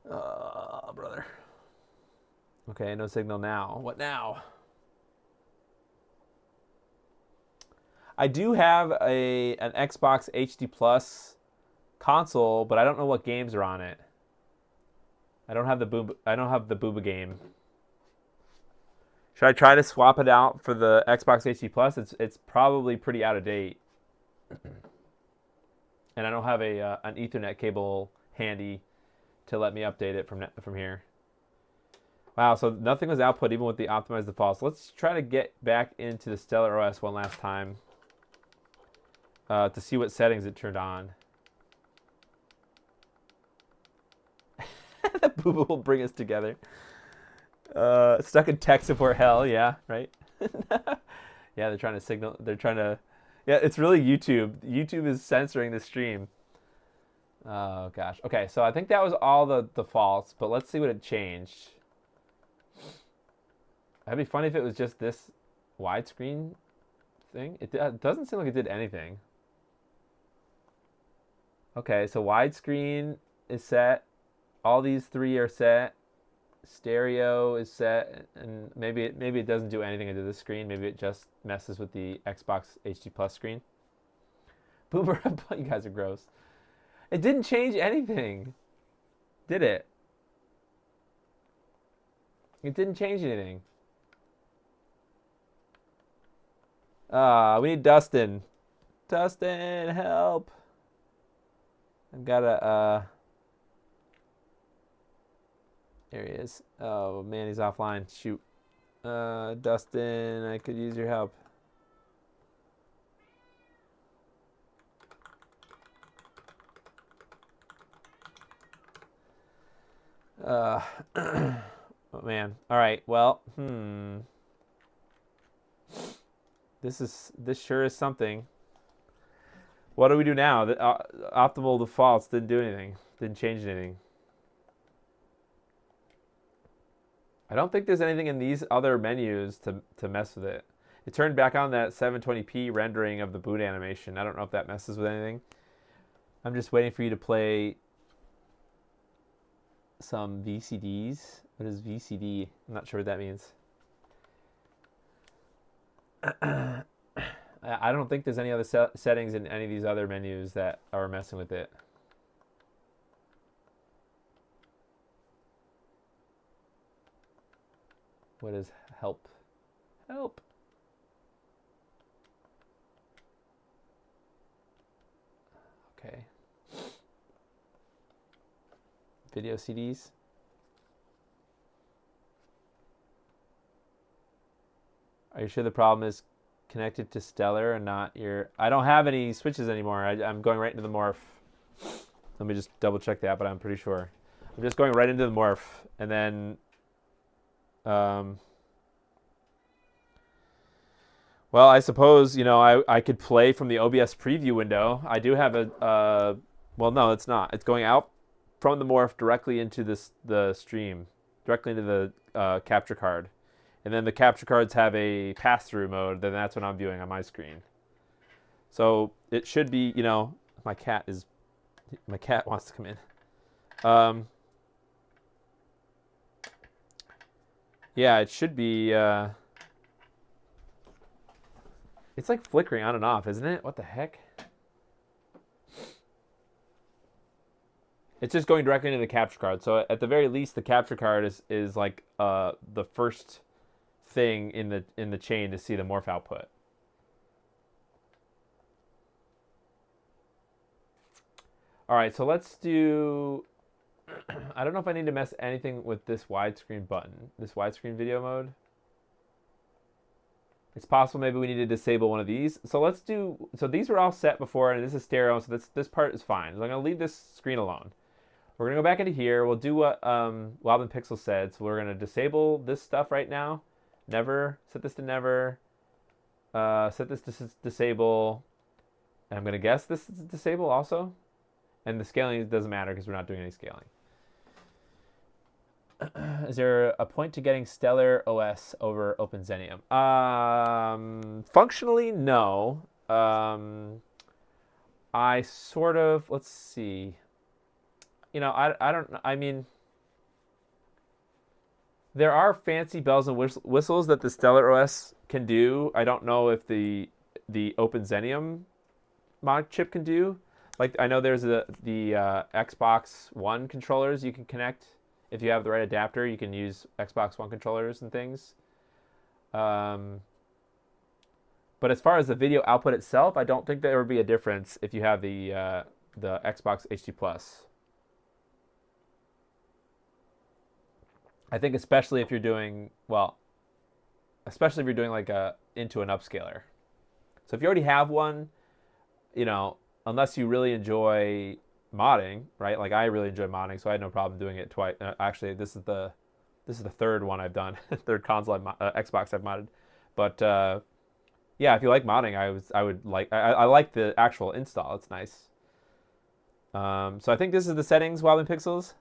Oh, brother. Okay, no signal now. What now? I do have an Xbox HD Plus console, but I don't know what games are on it. I don't have the Booba game. Should I try to swap it out for the Xbox HD Plus? It's probably pretty out of date. And I don't have an Ethernet cable handy to let me update it from here. Wow, so nothing was output even with the optimized defaults. Let's try to get back into the Stellar OS one last time to see what settings it turned on. The Booba will bring us together. Stuck in tech support hell, yeah, right? Yeah, they're trying to signal. They're trying to. Yeah, it's really YouTube. YouTube is censoring the stream. Oh gosh. Okay, so I think that was all the defaults, but let's see what it changed. That'd be funny if it was just this widescreen thing. It doesn't seem like it did anything. Okay, so widescreen is set. All these three are set. Stereo is set, and maybe it doesn't do anything into this screen. Maybe it just messes with the Xbox HD Plus screen. Boomer, you guys are gross. It didn't change anything, did it? It didn't change anything. We need Dustin. Dustin, help! I've got there he is. Oh man, he's offline. Shoot. Dustin, I could use your help. Oh man. All right. Well, This sure is something. What do we do now? The optimal defaults didn't do anything. Didn't change anything. I don't think there's anything in these other menus to mess with it. It turned back on that 720p rendering of the boot animation. I don't know if that messes with anything. I'm just waiting for you to play some VCDs. What is VCD? I'm not sure what that means. I don't think there's any other settings in any of these other menus that are messing with it. What is help? Help. Okay. Video CDs. Are you sure the problem is connected to Stellar and not your... I don't have any switches anymore. I'm going right into the Morph. Let me just double check that, but I'm pretty sure. I'm just going right into the Morph. And then... well, I suppose, I could play from the OBS preview window. I do have a... well, no, it's not. It's going out from the Morph directly into the stream. Directly into the capture card. And then the capture cards have a pass-through mode. Then that's what I'm viewing on my screen. So it should be, my cat wants to come in. Yeah, it should be. It's like flickering on and off, isn't it? What the heck? It's just going directly into the capture card. So at the very least, the capture card is like the first thing in the chain to see the Morph output. All right, so let's do... I don't know if I need to mess anything with this widescreen button, this widescreen video mode. It's possible maybe we need to disable one of these. So let's do... So these were all set before, and this is stereo, so this part is fine. So I'm going to leave this screen alone. We're going to go back into here. We'll do what Wobbin Pixel said. So we're going to disable this stuff right now. Never. Set this to never. Set this to disable. And I'm going to guess this is disable also. And the scaling doesn't matter because we're not doing any scaling. Is there a point to getting Stellar OS over OpenZenium? Functionally, no. I sort of, let's see. I mean, There are fancy bells and whistles that the Stellar OS can do. I don't know if the Open Xenium mod chip can do. Like I know there's the Xbox One controllers you can connect. If you have the right adapter, you can use Xbox One controllers and things. But as far as the video output itself, I don't think there would be a difference if you have the Xbox HD Plus. I think especially if you're doing especially if you're doing like into an upscaler. So if you already have one, unless you really enjoy modding, right? Like I really enjoy modding, so I had no problem doing it twice. Actually, this is the third one I've done, third console Xbox I've modded. But yeah, if you like modding, I like the actual install. It's nice. So I think this is the settings, Wobbling Pixels.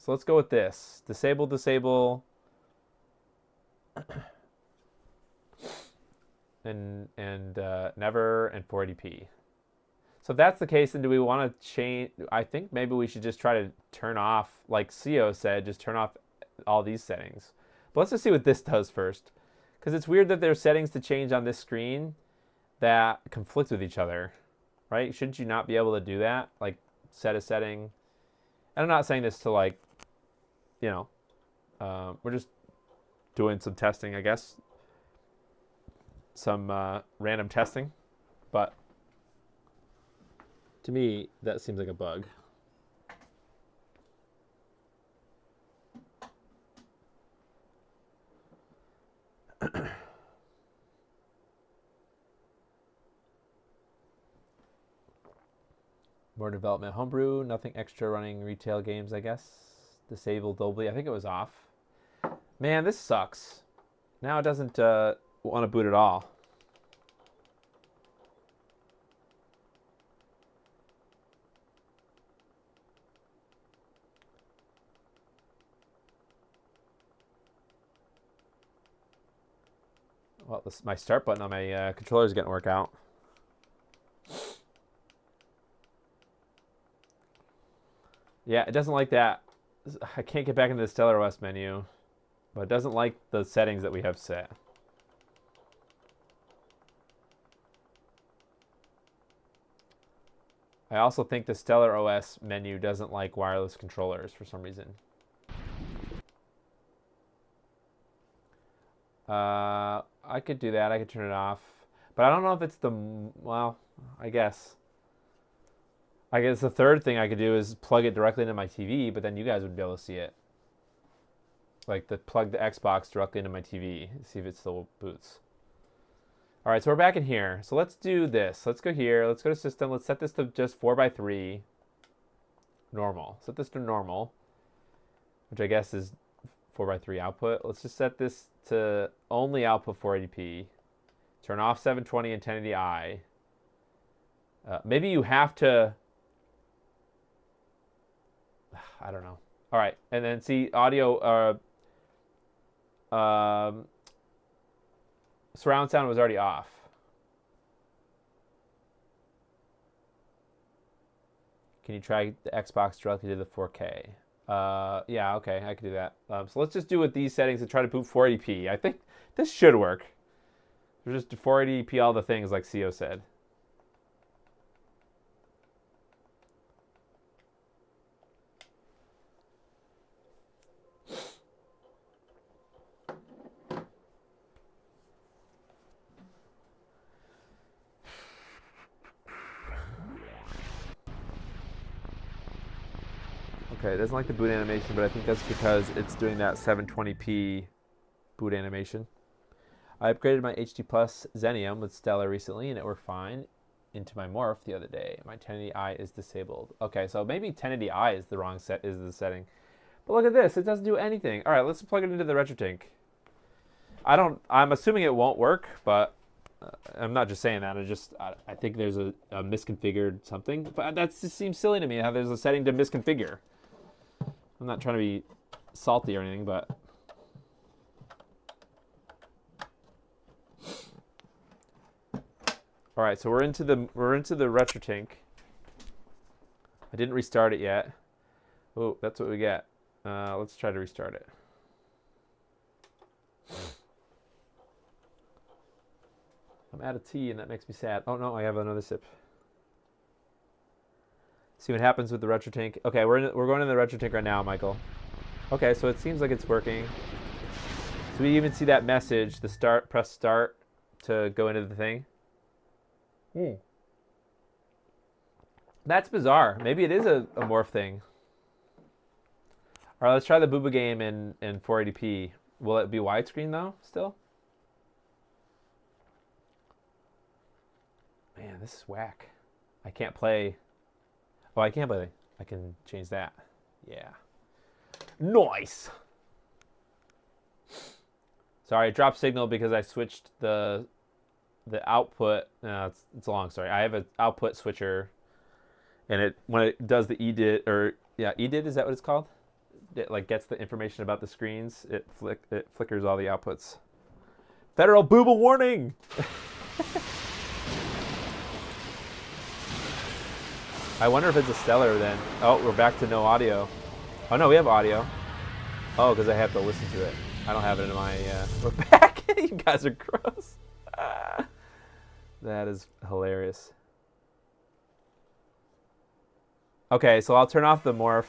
So let's go with this. Disable, and never, and 480p. So if that's the case, then do we want to change? I think maybe we should just try to turn off, like CEO said, just turn off all these settings. But let's just see what this does first. Because it's weird that there's settings to change on this screen that conflict with each other, right? Shouldn't you not be able to do that? Like set a setting. And I'm not saying this to like, we're just doing some testing, I guess. Some random testing. But to me, that seems like a bug. More development homebrew, nothing extra running retail games, I guess. Disable Dolby, I think it was off. Man, this sucks. Now it doesn't want to boot at all. Well, my start button on my controller is going to work out. Yeah, it doesn't like that. I can't get back into the Stellar OS menu, but it doesn't like the settings that we have set. I also think the Stellar OS menu doesn't like wireless controllers for some reason. I could do that. I could turn it off. But I don't know if it's well, I guess the third thing I could do is plug it directly into my TV, but then you guys would be able to see it. Like plug the Xbox directly into my TV, see if it still boots. All right, so we're back in here. So let's do this. Let's go here. Let's go to system. Let's set this to just 4:3. Normal. Set this to normal, which I guess is 4:3 output. Let's just set this to only output 480p. Turn off 720 and 1080i. Maybe you have to... I don't know. All right, and then see audio... surround sound was already off. Can you try the Xbox directly to the 4K? Yeah, okay, I can do that. So let's just do with these settings and try to boot 480p. I think this should work. We're just 480p all the things like CEO said. Okay, it doesn't like the boot animation, but I think that's because it's doing that 720p boot animation. I upgraded my HD Plus Xenium with Stellar recently, and it worked fine into my Morph the other day. My 1080i is disabled. Okay, so maybe 1080i is the wrong setting. But look at this, it doesn't do anything. All right, let's plug it into the RetroTink. I'm assuming it won't work, but I'm not just saying that. I think there's a misconfigured something. But that just seems silly to me how there's a setting to misconfigure. I'm not trying to be salty or anything, but all right. So we're into the RetroTink. I didn't restart it yet. Oh, that's what we get. Let's try to restart it. I'm out of tea, and that makes me sad. Oh, no, I have another sip. See what happens with the RetroTink. Okay, we're going in the RetroTink right now, Michael. Okay, so it seems like it's working. So we even see that message, the start, press start to go into the thing. That's bizarre. Maybe it is a Morph thing. All right, let's try the Booba game in 480p. Will it be widescreen, though, still? Man, this is whack. I can't play. Oh, I can play. I can change that. Yeah. Nice. Sorry, I dropped signal because I switched the output. No, it's long. Sorry, I have an output switcher, and when it does the EDIT EDIT, is that what it's called? It like gets the information about the screens. It flickers all the outputs. Federal booba warning. I wonder if it's a stellar then. Oh, we're back to no audio. Oh no, we have audio. Oh, because I have to listen to it. I don't have it in my. We're back. You guys are gross. That is hilarious. Okay, so I'll turn off the Morph.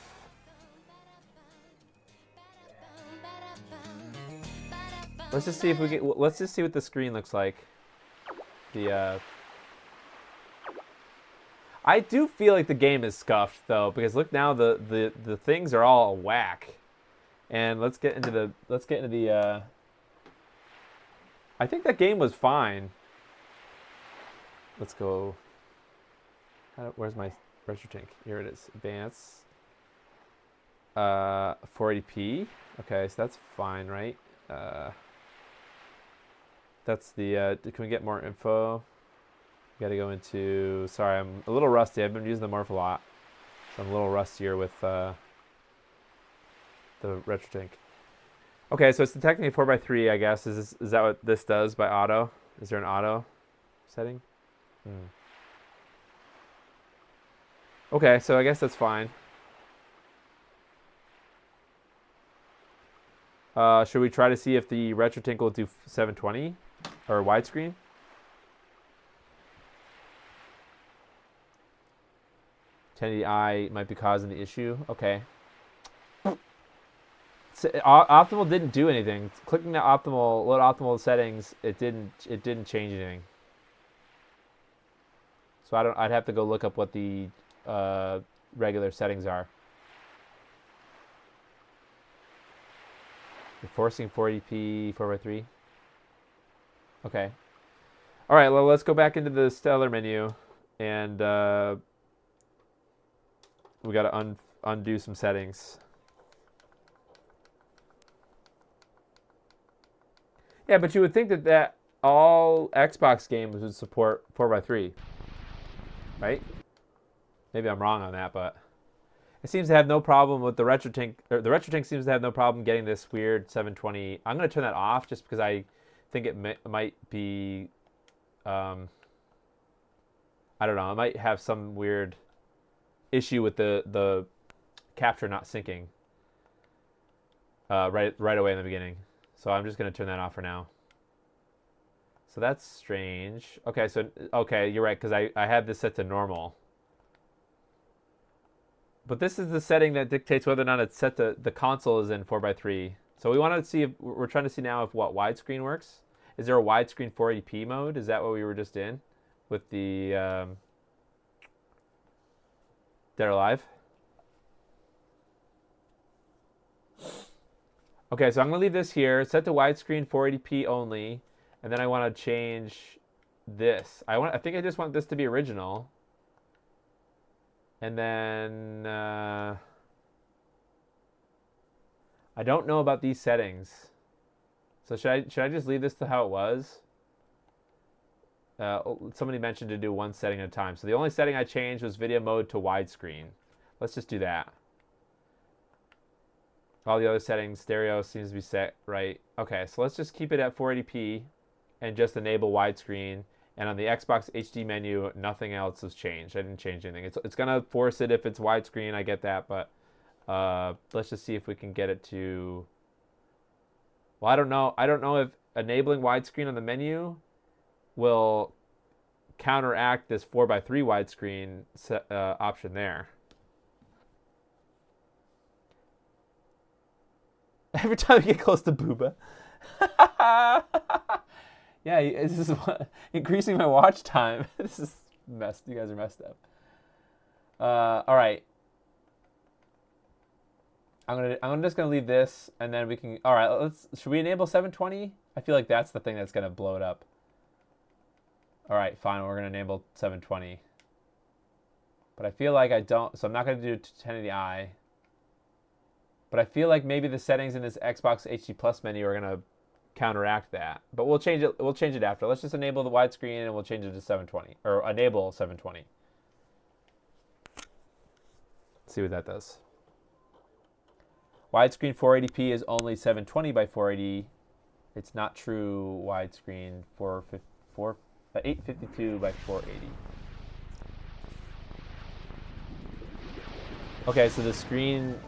Let's just see if we get. Let's just see what the screen looks like. I do feel like the game is scuffed though, because look now the things are all whack. And let's get into the. I think that game was fine. Let's go. Where's my RetroTink? Here it is. Advanced. 480p. Okay, so that's fine, right? That's the. Can we get more info? Got to go into. Sorry, I'm a little rusty. I've been using the Morph a lot, so I'm a little rustier with the RetroTink. Okay, so it's detecting a 4x3, I guess. Is that what this does by auto? Is there an auto setting? Okay, so I guess that's fine. Should we try to see if the RetroTink will do 720 or widescreen? I might be causing the issue. Okay. So, optimal didn't do anything. Clicking the load optimal settings, it didn't change anything. So I'd have to go look up what the regular settings are. You're forcing 480p 4x3. Okay. All right. Well, let's go back into the Stellar menu, and we got to undo some settings. Yeah, but you would think that all Xbox games would support 4x3, right? Maybe I'm wrong on that, but it seems to have no problem with the RetroTink. Or the RetroTink seems to have no problem getting this weird 720. I'm going to turn that off just because I think it might be. I don't know. I might have some weird issue with the capture not syncing right away in the beginning. So I'm just going to turn that off for now. So that's strange. Okay, you're right, because I had this set to normal. But this is the setting that dictates whether or not it's set to, the console is in 4x3. So we want to see if, we're trying to see now if what widescreen works. Is there a widescreen 480p mode? Is that what we were just in with the Dead or Alive? Okay, so I'm going to leave this here. Set to widescreen 480p only. And then I want to change this. I think I just want this to be original. And then I don't know about these settings. So should I just leave this to how it was? Somebody mentioned to do one setting at a time. So the only setting I changed was video mode to widescreen. Let's just do that. All the other settings, stereo seems to be set right. Okay, so let's just keep it at 480p and just enable widescreen. And on the Xbox HD menu, nothing else has changed. I didn't change anything. It's going to force it if it's widescreen. I get that, but Let's just see if we can get it to. Well, I don't know. I don't know if enabling widescreen on the menu will counteract this 4:3 widescreen option there. Every time you get close to Booba. Yeah, this is increasing my watch time. This is messed. You guys are messed up. All right. I'm just gonna leave this, and then we can. All right. Should we enable 720? I feel like that's the thing that's gonna blow it up. All right, fine. We're gonna enable 720. But I feel like I don't. So I'm not gonna do 1080i. But I feel like maybe the settings in this Xbox HD Plus menu are gonna counteract that. But we'll change it. We'll change it after. Let's just enable the widescreen and we'll change it to 720 or enable 720. Let's see what that does. Widescreen 480p is only 720 by 480. It's not true widescreen 852 by 480. Okay, so the screen,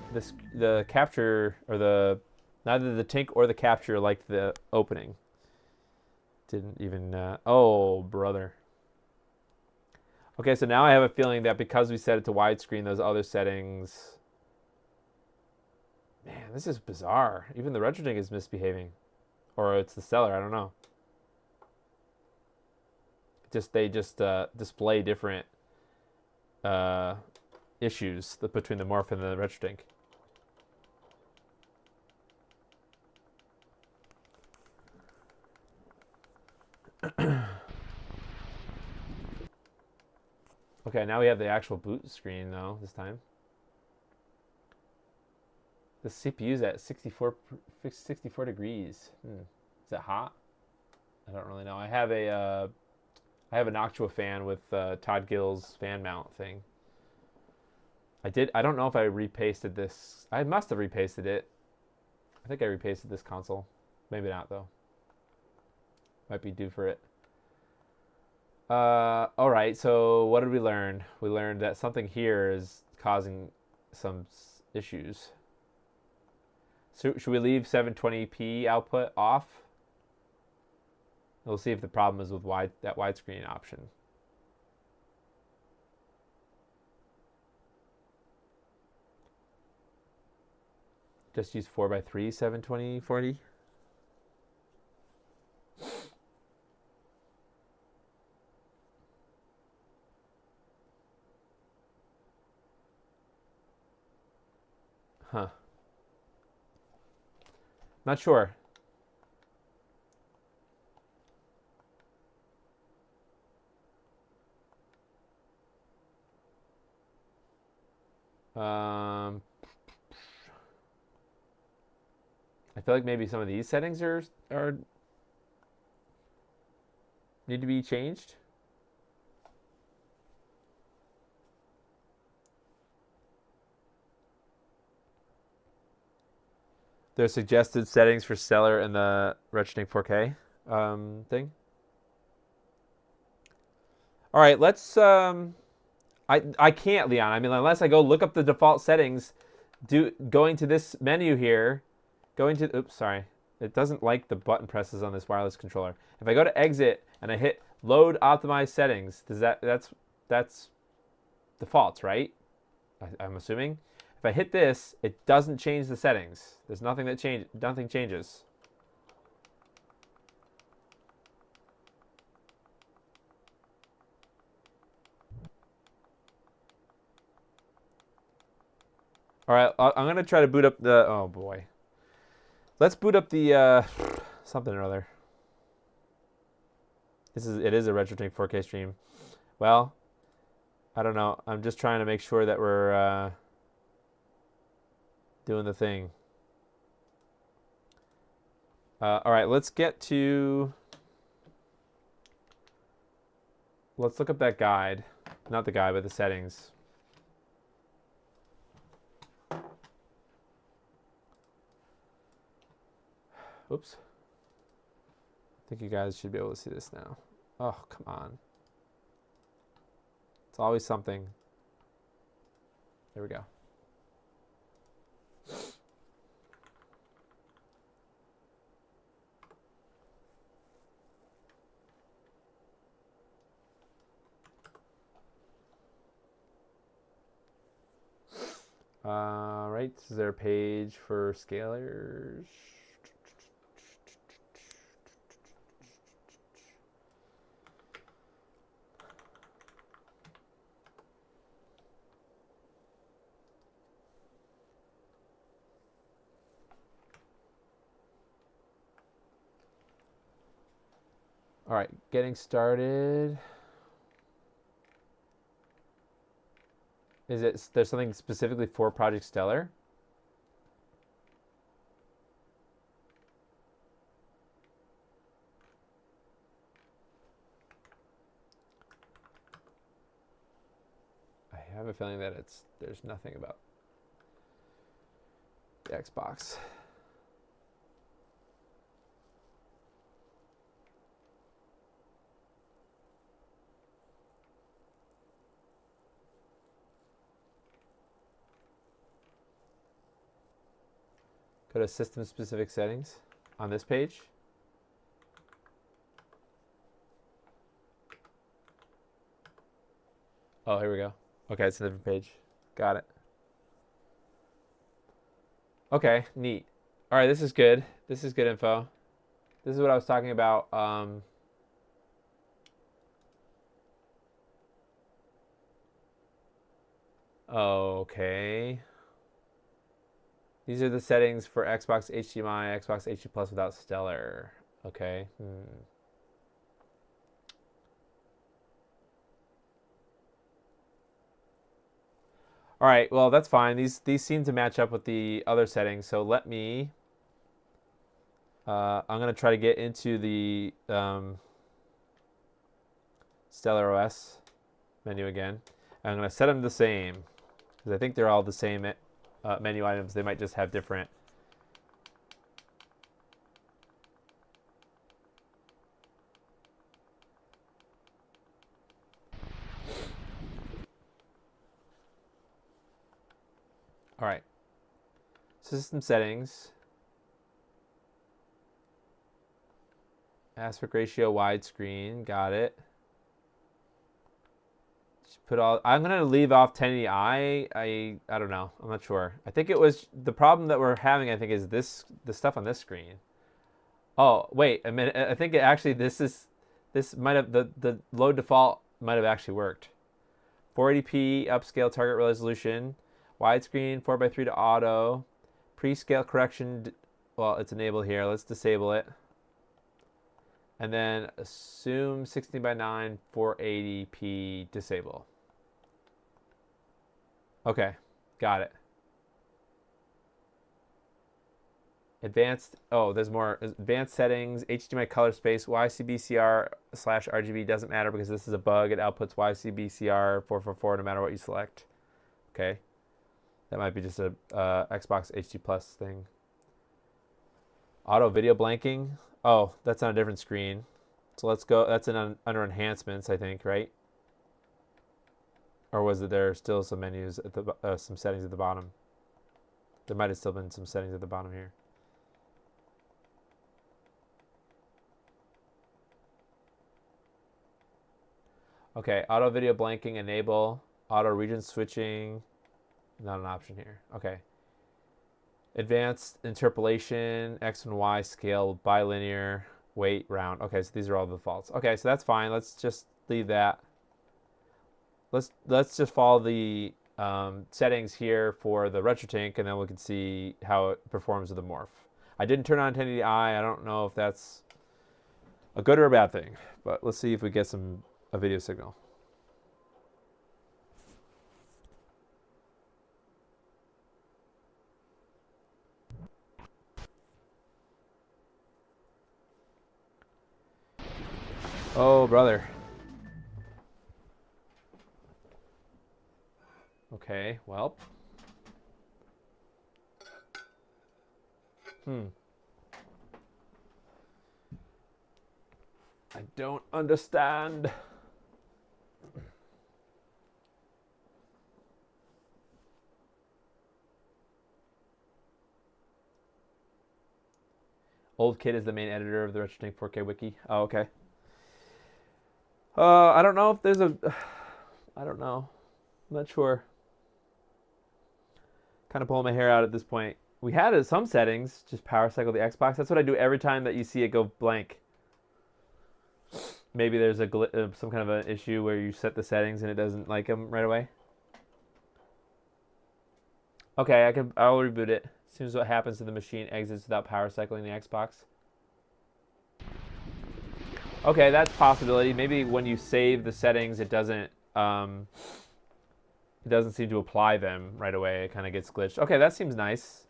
the capture, or neither the Tink or the capture liked the opening. Didn't even, oh, brother. Okay, so now I have a feeling that because we set it to widescreen, those other settings... Man, this is bizarre. Even the RetroTink is misbehaving. Or it's the seller, I don't know. They just display different issues between the Morph and the RetroTink. Okay, now we have the actual boot screen though this time. The CPU's at 64 degrees. Is that hot? I don't really know. I have an Noctua fan with Todd Gill's fan mount thing. I don't know if I repasted this. I must have repasted it. I think I repasted this console. Maybe not though. Might be due for it. All right. So what did we learn? We learned that something here is causing some issues. So should we leave 720p output off? We'll see if the problem is with that widescreen option. Just use 4:3 720 40. Huh. Not sure. I feel like maybe some of these settings are need to be changed. There's suggested settings for Stellar and the RetroTink 4K thing. All right, let's. I can't, Leon. I mean, unless I go look up the default settings, going to this menu here, oops, sorry. It doesn't like the button presses on this wireless controller. If I go to exit and I hit load optimized settings, that's defaults, right? I'm assuming. If I hit this, it doesn't change the settings. There's nothing that nothing changes. All right, I'm gonna try to boot up the. Oh boy, let's boot up the something or other. It is a RetroTink 4K stream. Well, I don't know. I'm just trying to make sure that we're doing the thing. All right, let's look up that guide. Not the guide, but the settings. Oops. I think you guys should be able to see this now. Oh, come on. It's always something. There we go. Right, is there a page for scalars? All right, getting started. There's something specifically for Project Stellar? I have a feeling that there's nothing about the Xbox. Go to system specific settings on this page. Oh, here we go. Okay, it's a different page. Got it. Okay, neat. All right, this is good. This is good info. This is what I was talking about. Okay. These are the settings for Xbox HDMI, Xbox HD Plus without Stellar. Okay. All right, well, that's fine. These seem to match up with the other settings. So let me, I'm going to try to get into the Stellar OS menu again. I'm going to set them the same because I think they're all the same menu items. They might just have different. All right. System settings. Aspect ratio widescreen. Got it. Just put all. I'm gonna leave off 1080i. I don't know. I'm not sure. I think it was the problem that we're having. I think is the stuff on this screen. Oh wait a minute. I think this might have the low default might have actually worked. 480p upscale target resolution. Widescreen 4:3 to auto. Pre-scale correction. Well, it's enabled here. Let's disable it. And then assume 16:9 480p disable. Okay, got it. Advanced, there's more. Advanced settings, HDMI color space, YCBCR/RGB doesn't matter because this is a bug. It outputs YCBCR 444 no matter what you select. Okay, that might be just a Xbox HD Plus thing. Auto video blanking. Oh, that's on a different screen. So let's go. That's under enhancements, I think, right? Or was it there still some menus at the some settings at the bottom? There might have still been some settings at the bottom here. Okay, auto video blanking enable, auto region switching, not an option here. Okay. Advanced interpolation, X and Y scale, bilinear, weight, round. Okay, so these are all the defaults. Okay, so that's fine. Let's just leave that. Let's just follow the settings here for the RetroTink, and then we can see how it performs with the Morph. I didn't turn on 1080i. I don't know if that's a good or a bad thing, but let's see if we get a video signal. Oh, brother. Okay, well. I don't understand. Old Kid is the main editor of the RetroTink 4K wiki. Oh, okay. I don't know if there's I don't know. I'm not sure. Kind of pulling my hair out at this point. We had some settings, just power cycle the Xbox. That's what I do every time that you see it go blank. Maybe there's a some kind of an issue where you set the settings and it doesn't like them right away. Okay, I'll reboot it. As soon as what happens to the machine exits without power cycling the Xbox. Okay, that's a possibility. Maybe when you save the settings, it doesn't seem to apply them right away. It kind of gets glitched. Okay, that seems nice.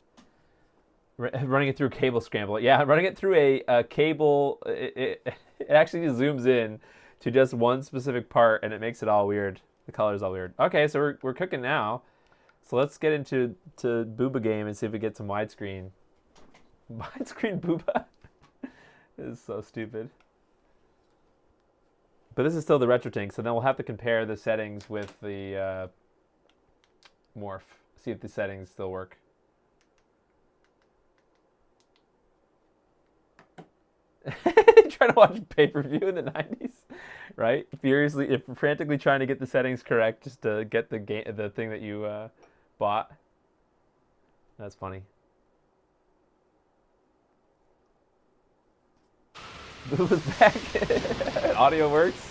Running it through a cable scramble. Yeah, running it through a cable, it actually zooms in to just one specific part, and it makes it all weird. The color's all weird. Okay, so we're cooking now. So let's get into Booba game and see if we get some widescreen. Widescreen Booba? This is so stupid. But this is still the RetroTink, so then we'll have to compare the settings with the Morph. See if the settings still work. Trying to watch pay-per-view in the 90s, right? Furiously, frantically trying to get the settings correct just to get the thing that you bought. That's funny. Booba's back. Audio works.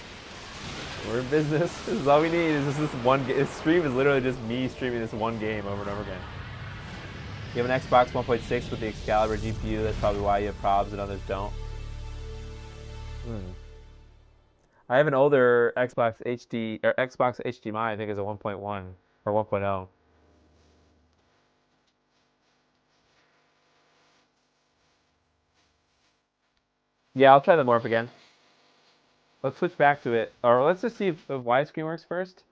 We're in business. This is all we need. Is this one? This stream is literally just me streaming this one game over and over again. You have an Xbox 1.6 with the Excalibur GPU. That's probably why you have problems and others don't. I have an older Xbox Xbox HDMI. I think is a 1.1 or 1.0. Yeah, I'll try the Morph again. Let's switch back to it, or let's just see if the widescreen works first.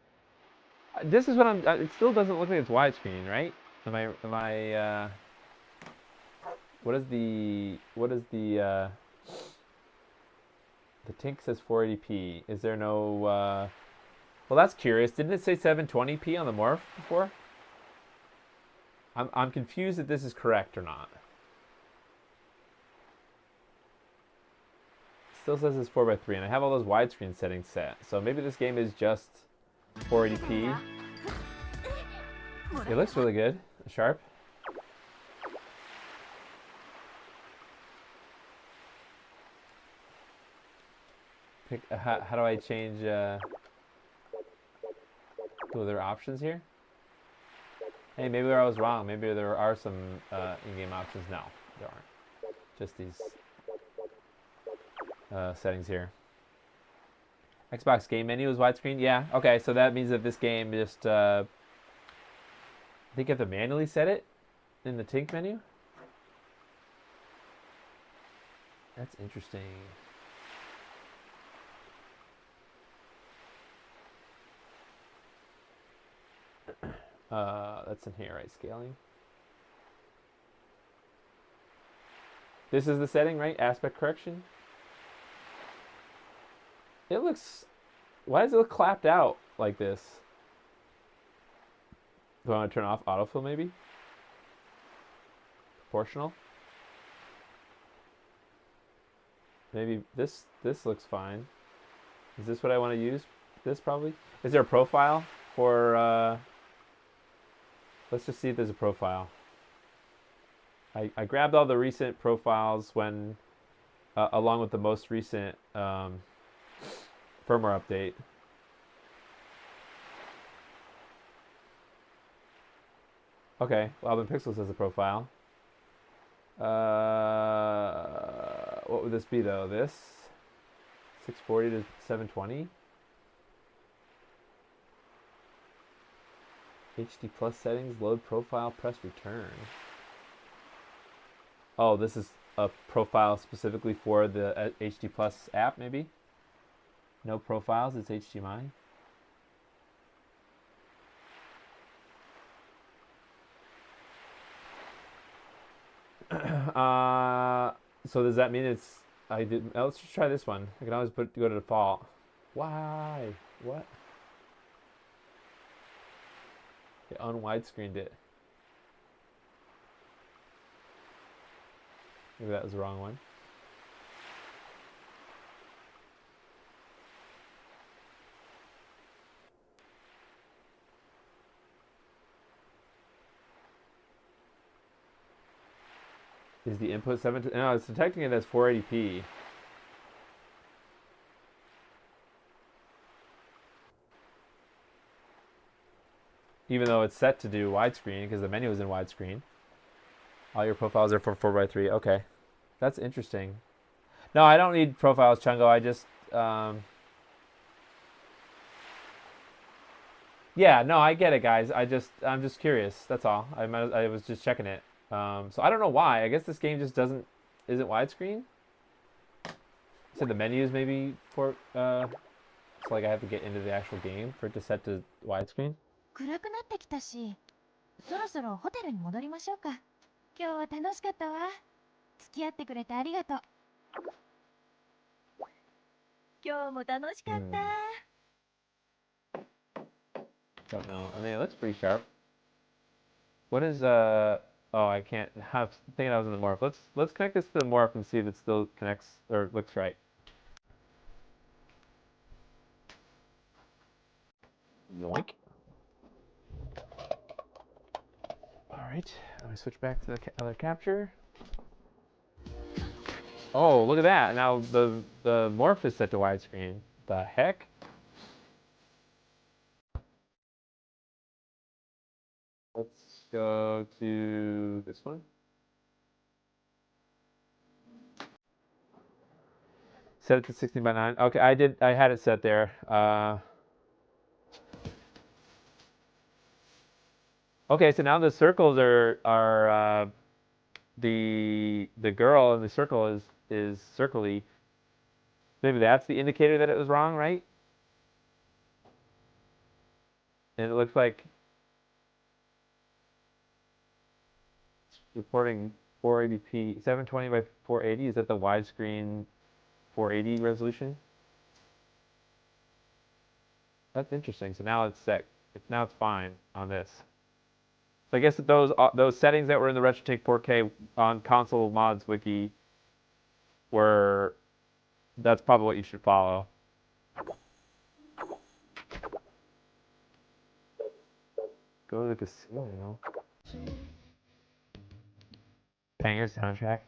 This is what I'm. It still doesn't look like it's widescreen, right? Am I? What is the? The Tink says 480p. Is there no? Well, that's curious. Didn't it say 720p on the Morph before? I'm confused if this is correct or not. Still says it's 4:3, and I have all those widescreen settings set. So maybe this game is just 480p. It looks really good. Sharp. How do I change? Oh, there are options here? Hey, maybe I was wrong. Maybe there are some in-game options. No, there aren't. Just these settings here. Xbox game menu is widescreen? Yeah, okay, so that means that this game just... I think you have to manually set it in the Tink menu? That's interesting. That's in here, right? Scaling. This is the setting, right? Aspect correction. It looks... Why does it look clapped out like this? Do I want to turn off autofill maybe? Proportional? Maybe this looks fine. Is this what I want to use? This probably? Is there a profile for... Let's just see if there's a profile. I grabbed all the recent profiles when, along with the most recent firmware update. Okay, Alvin Pixels has a profile. What would this be though? This 640 to 720. HD plus settings, load profile, press return. Oh, this is a profile specifically for the HD plus app, maybe? No profiles, it's HDMI. So does that mean it's... let's just try this one. I can always go to default. Why? What? It unwidescreened it. Maybe that was the wrong one. Is the input 7? No, it's detecting it as 480p. Even though it's set to do widescreen because the menu is in widescreen. All your profiles are for 4:3. Okay, that's interesting. No, I don't need profiles, Chungo. I just yeah, no, I get it, guys. I'm just curious. That's all. I was just checking it. So I don't know why. I guess this game just isn't widescreen. You said the menus maybe for so like I have to get into the actual game for it to set to widescreen. 暗くなってきたし、そろそろホテルに戻りましょうか。今日は楽しかったわ。付き合ってくれてありがとう。今日も楽しかった。Don't know. I mean, it looks pretty sharp. What is Oh, I can't have thinking I was in the morph. Let's connect this to the morph and see if it still connects or looks right. Yoink. All right. Let me switch back to the other capture. Oh, look at that! Now the morph is set to widescreen. The heck? Let's go to this one. Set it to 16:9. Okay, I had it set there. Okay, so now the circles are the girl in the circle is circly. Maybe that's the indicator that it was wrong, right? And it looks like reporting 480p, 720 by 480. Is that the widescreen 480 resolution? That's interesting. So now it's set. Now it's fine on this. So I guess that those settings that were in the RetroTake 4K on console mods wiki were. That's probably what you should follow. Go to the casino. Banger soundtrack.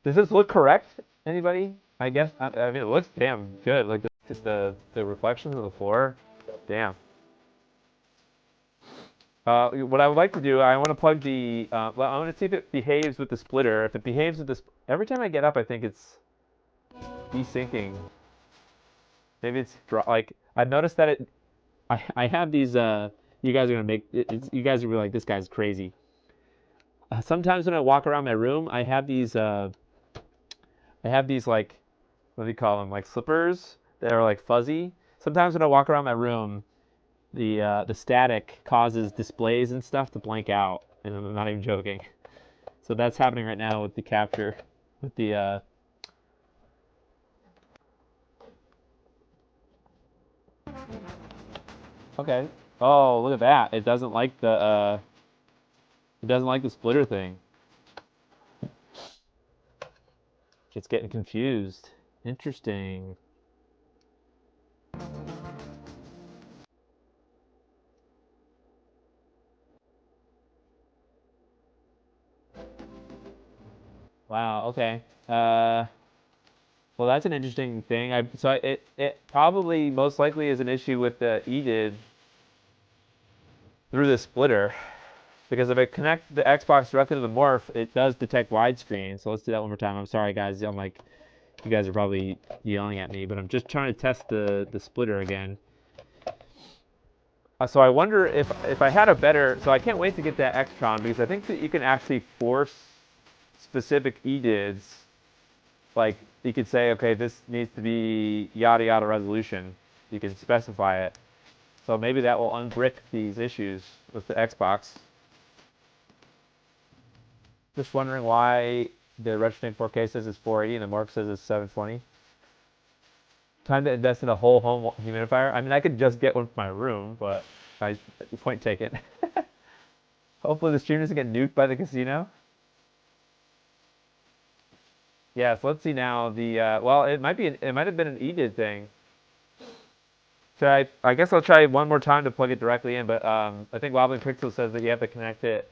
Does this look correct? Anybody? I guess. I mean, it looks damn good. Like the reflections of the floor. Damn. What I would like to do, I want to plug the. Well, I want to see if it behaves with the splitter. If it behaves with this, every time I get up, I think it's desyncing. Maybe it's like I've noticed that it. I have these. You guys are gonna make. You guys are gonna be like, this guy's crazy. Sometimes when I walk around my room, I have these like, what do you call them? Like slippers that are like fuzzy. Sometimes when I walk around my room, the static causes displays and stuff to blank out, and I'm not even joking. So that's happening right now with the capture, with the. Okay. Oh, look at that! It doesn't like the. It doesn't like the splitter thing. It's getting confused. Interesting. Wow. Okay. Well, that's an interesting thing. It probably most likely is an issue with the EDID through the splitter, because if I connect the Xbox directly to the Morph, it does detect widescreen. So let's do that one more time. I'm sorry, guys. I'm like, you guys are probably yelling at me, but I'm just trying to test the splitter again. So I wonder if I had a better. So I can't wait to get that Xtron, because I think that you can actually force specific EDIDs. Like you could say, okay, this needs to be yada yada resolution. You can specify it. So maybe that will unbrick these issues with the Xbox. Just wondering why the RetroTake 4K says it's 480 and the Morph says it's 720. Time to invest in a whole home humidifier. I mean, I could just get one for my room, but point taken. Hopefully the stream doesn't get nuked by the casino. Yes, let's see now. Well, it might have been an EDID thing. So I guess I'll try one more time to plug it directly in, but I think Wobbling Pixel says that you have to connect it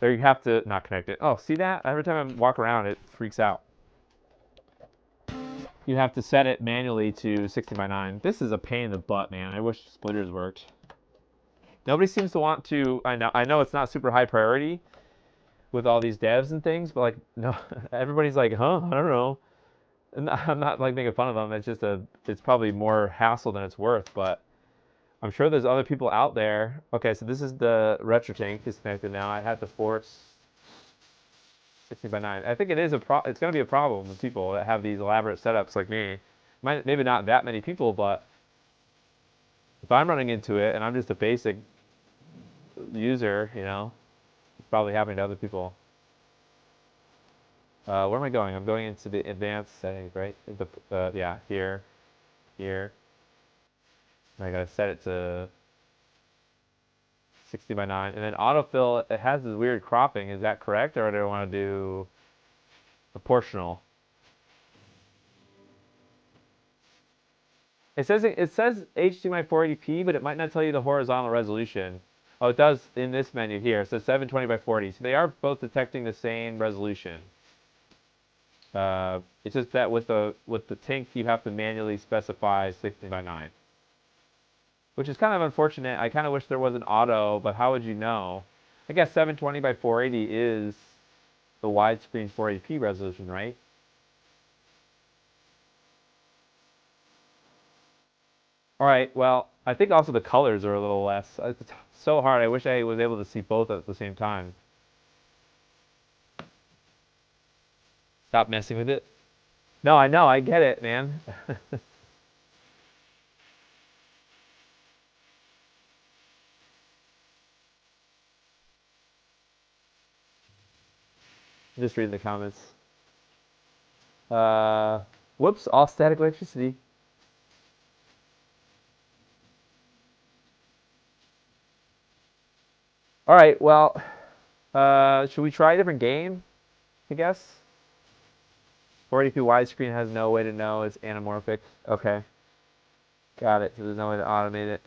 Or you have to not connect it. Oh, see that? Every time I walk around, it freaks out. You have to set it manually to 16:9. This is a pain in the butt, man. I wish splitters worked. Nobody seems to want to. I know it's not super high priority with all these devs and things, but like, no, everybody's like, huh? I don't know. And I'm not like making fun of them. It's probably more hassle than it's worth, but I'm sure there's other people out there. Okay, so this is the RetroTink disconnected now. I had to force 16:9. I think it is it's going to be a problem with people that have these elaborate setups like me. Maybe not that many people, but if I'm running into it and I'm just a basic user, it's probably happening to other people. Where am I going? I'm going into the advanced settings, right? Yeah, here. And I gotta set it to 16:9. And then autofill, it has this weird cropping. Is that correct? Or do I want to do proportional? It says HDMI 480p, but it might not tell you the horizontal resolution. Oh, it does in this menu here. So 720 by 40. So they are both detecting the same resolution. It's just that with the Tink, you have to manually specify 16:9, which is kind of unfortunate. I kind of wish there was an auto, but how would you know? I guess 720 by 480 is the widescreen 480p resolution, right? All right, well, I think also the colors are a little less. It's so hard. I wish I was able to see both at the same time. Stop messing with it. No, I know. I get it, man. Just reading the comments. Uh, Whoops, all static electricity. All right, well, should we try a different game? I guess. 480p widescreen has no way to know it's anamorphic. Okay, got it. So there's no way to automate it.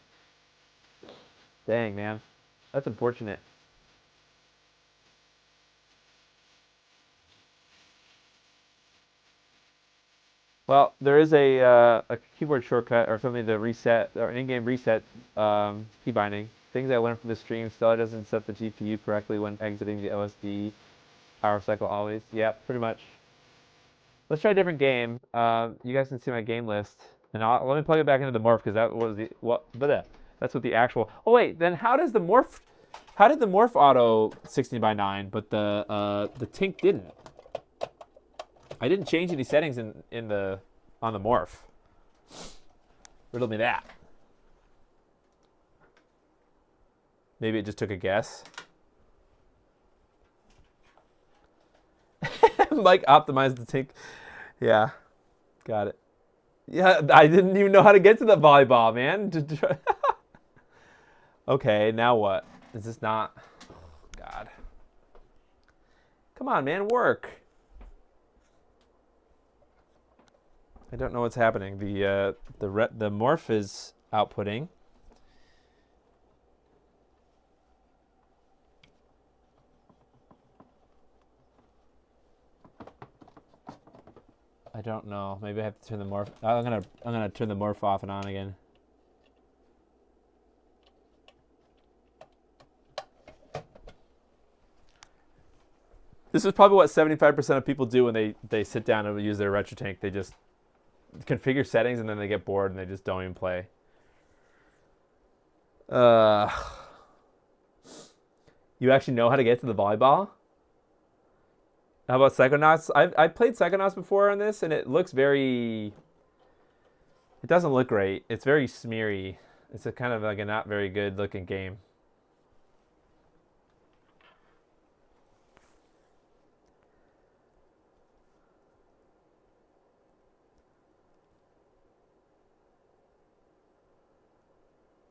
Dang, man, that's unfortunate. Well, there is a keyboard shortcut or something to reset or in-game reset key binding. Things I learned from the stream. Stella doesn't set the GPU correctly when exiting the OSD. Power cycle always. Yeah, pretty much. Let's try a different game. You guys can see my game list, and let me plug it back into the morph because that was the what. But that's what the actual. Oh wait, then how does the morph? How did the morph auto 16:9, but the Tink didn't? I didn't change any settings on the morph. Riddle me that. Maybe it just took a guess. Mike optimized the Tink. Yeah, got it. Yeah, I didn't even know how to get to the volleyball, man. Okay, now what? Is this not? Oh, God. Come on, man, work. I don't know what's happening. The morph is outputting. I don't know. Maybe I have to turn the morph. I'm gonna turn the morph off and on again. This is probably what 75% of people do when they sit down and use their RetroTink. They just configure settings and then they get bored and they just don't even play. You actually know how to get to the volleyball? How about Psychonauts? I played Psychonauts before on this, and it looks very... It doesn't look great. It's very smeary. It's a kind of like a not very good looking game.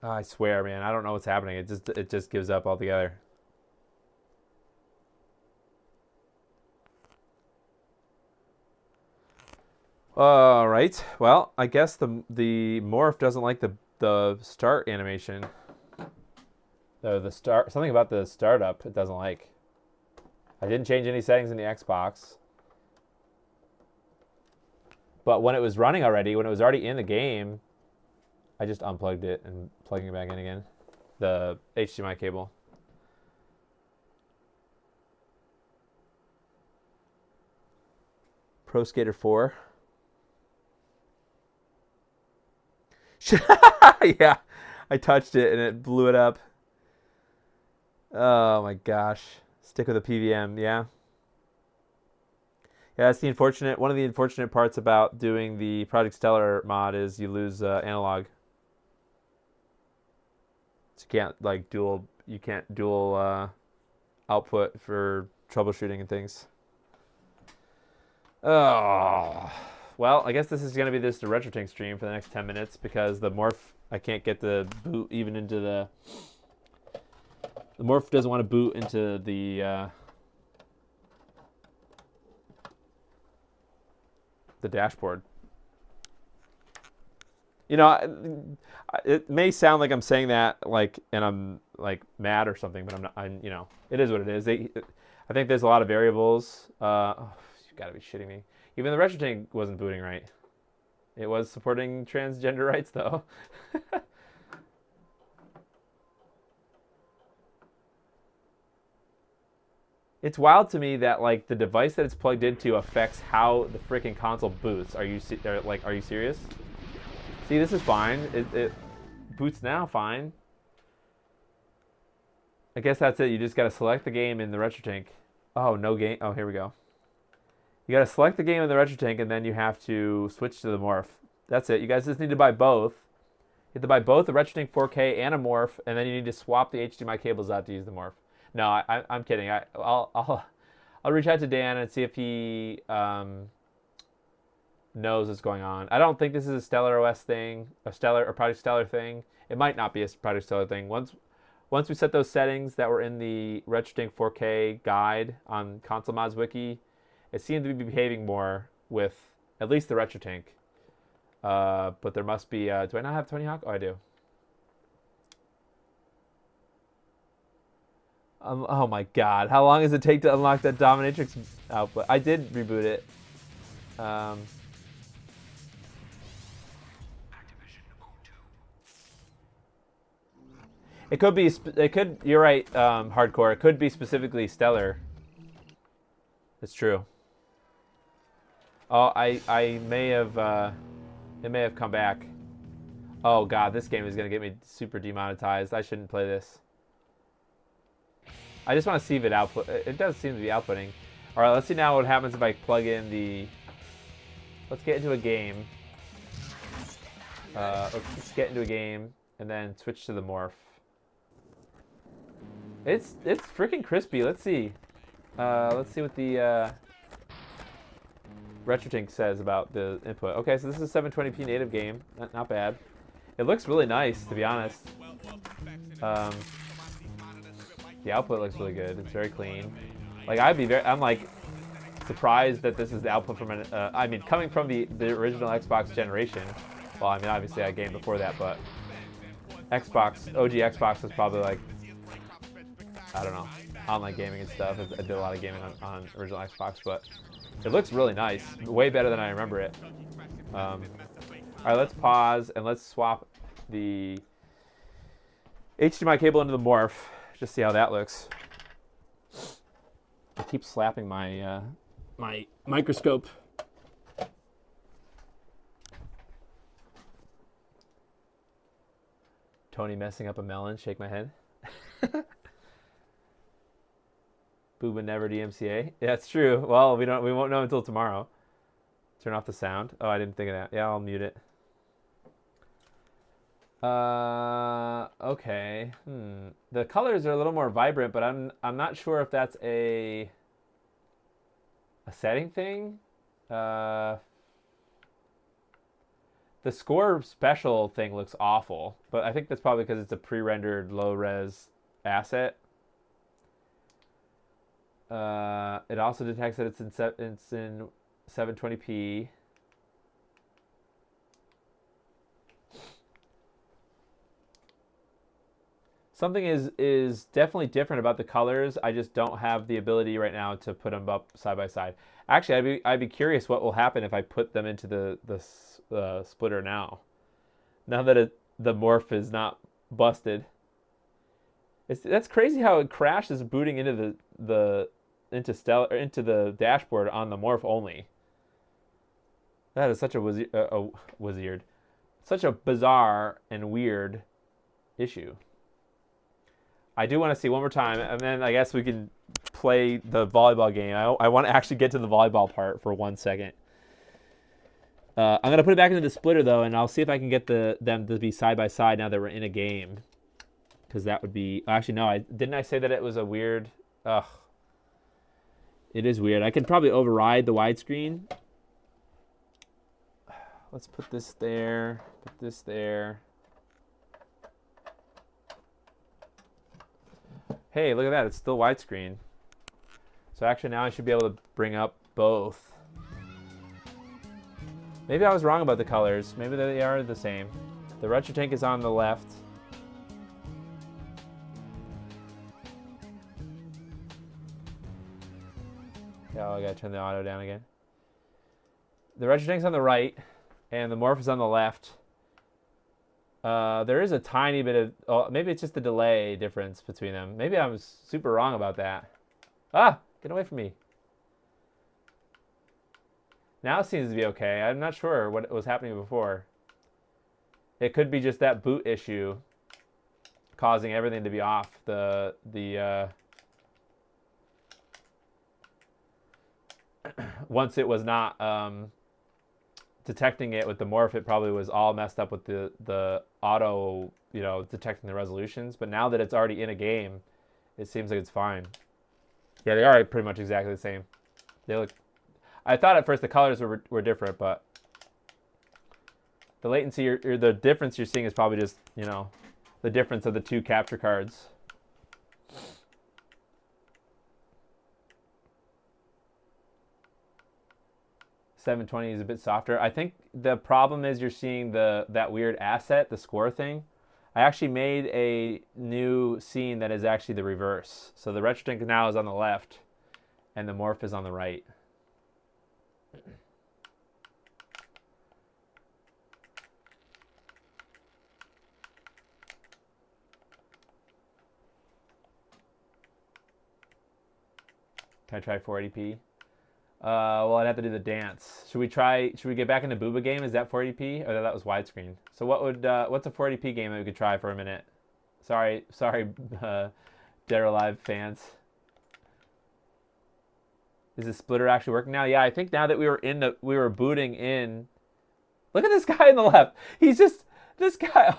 Oh, I swear, man, I don't know what's happening. It just gives up altogether. All right. Well, I guess the morph doesn't like the start animation. The start, something about the startup it doesn't like. I didn't change any settings in the Xbox. But when it was running already, when it was already in the game, I just unplugged it and plugging it back in again. The HDMI cable. Pro Skater 4. Yeah, I touched it and it blew it up. Oh my gosh. Stick with a PVM, yeah. Yeah, that's the unfortunate. One of the unfortunate parts about doing the Project Stellar mod is you lose analog. So you can't like dual. You can't dual output for troubleshooting and things. Oh, well, I guess this is gonna be the RetroTink stream for the next 10 minutes because the Morph, I can't get the boot even into the. The Morph doesn't want to boot into the dashboard. You know, it may sound like I'm saying that like, and I'm like mad or something, but I'm not. You know, it is what it is. I think there's a lot of variables. Oh, you gotta be shitting me. Even the RetroTink wasn't booting right. It was supporting transgender rights though. It's wild to me that like the device that it's plugged into affects how the freaking console boots. Are you serious? See, this is fine. It boots now fine. I guess that's it. You just got to select the game in the RetroTink. Oh, no game. Oh, here we go. You got to select the game in the RetroTink and then you have to switch to the Morph. That's it. You guys just need to buy both. You have to buy both the RetroTink 4K and a Morph, and then you need to swap the HDMI cables out to use the Morph. No, I'm kidding. I'll reach out to Dan and see if he knows what's going on. I don't think this is a Stellar OS thing, a Stellar or Project Stellar thing. It might not be a Project Stellar thing. Once we set those settings that were in the RetroTink 4K guide on Console Mods Wiki, it seemed to be behaving more with at least the RetroTink. But there must be. Do I not have Tony Hawk? Oh, I do. Oh my god, how long does it take to unlock that Dominatrix output? I did reboot it. It could be, you're right, Hardcore, it could be specifically Stellar. It's true. Oh, I may have, it may have come back. Oh god, this game is going to get me super demonetized. I shouldn't play this. I just want to see if it output. It does seem to be outputting. All right, let's see now what happens if I plug in the. Let's get into a game. Let's get into a game and then switch to the Morph. It's freaking crispy. Let's see. Let's see what the RetroTink says about the input. Okay, so this is a 720p native game. Not bad. It looks really nice, to be honest. The output looks really good. It's very clean. Like I'm like surprised that this is the output from an. I mean, coming from the original Xbox generation. Well, I mean, obviously I gamed before that, but Xbox, OG Xbox was probably like, I don't know, online gaming and stuff. I did a lot of gaming on original Xbox, but it looks really nice. Way better than I remember it. All right, let's pause and let's swap the HDMI cable into the Morph. Just see how that looks. I keep slapping my my microscope. Tony messing up a melon. Shake my head. Booba never DMCA. Yeah, that's true. Well, we won't know until tomorrow. Turn off the sound. Oh, I didn't think of that. Yeah, I'll mute it. Okay. The colors are a little more vibrant, but I'm not sure if that's a setting thing. The score special thing looks awful, but I think that's probably because it's a pre-rendered low-res asset. It also detects that it's in 720p. Something is definitely different about the colors. I just don't have the ability right now to put them up side by side. Actually, I'd be curious what will happen if I put them into the splitter now. Now that the morph is not busted. That's crazy how it crashes booting into into the dashboard on the morph only. That is such a such a bizarre and weird issue. I do want to see one more time, and then I guess we can play the volleyball game. I want to actually get to the volleyball part for 1 second. I'm going to put it back into the splitter, though, and I'll see if I can get them to be side by side now that we're in a game. Because that would be... Actually, no. Didn't I say that it was a weird... Ugh. It is weird. I could probably override the widescreen. Let's put this there. Put this there. Hey, look at that. It's still widescreen. So actually now I should be able to bring up both. Maybe I was wrong about the colors. Maybe they are the same. The retro tank is on the left. Oh, I gotta turn the auto down again. The retro tank's on the right, and the morph is on the left. There is a tiny bit of... Oh, maybe it's just the delay difference between them. Maybe I was super wrong about that. Ah! Get away from me. Now it seems to be okay. I'm not sure what was happening before. It could be just that boot issue causing everything to be off. Once it was not detecting it with the morph, it probably was all messed up with the auto, detecting the resolutions. But now that it's already in a game, it seems like it's fine. Yeah, they are pretty much exactly the same. They look... I thought at first the colors were different, but the latency or the difference you're seeing is probably just, the difference of the two capture cards. .720 is a bit softer. I think the problem is you're seeing that weird asset, the score thing. I actually made a new scene that is actually the reverse. So the RetroTink now is on the left, and the morph is on the right. Can I try 480p? Well, I'd have to do the dance. Should we get back into Booba game? Is that 480p? Or that was widescreen. So what's a 480p game that we could try for a minute? Sorry, Dead or Alive fans. Is the splitter actually working now? Yeah, I think now that we were booting in. Look at this guy on the left. This guy,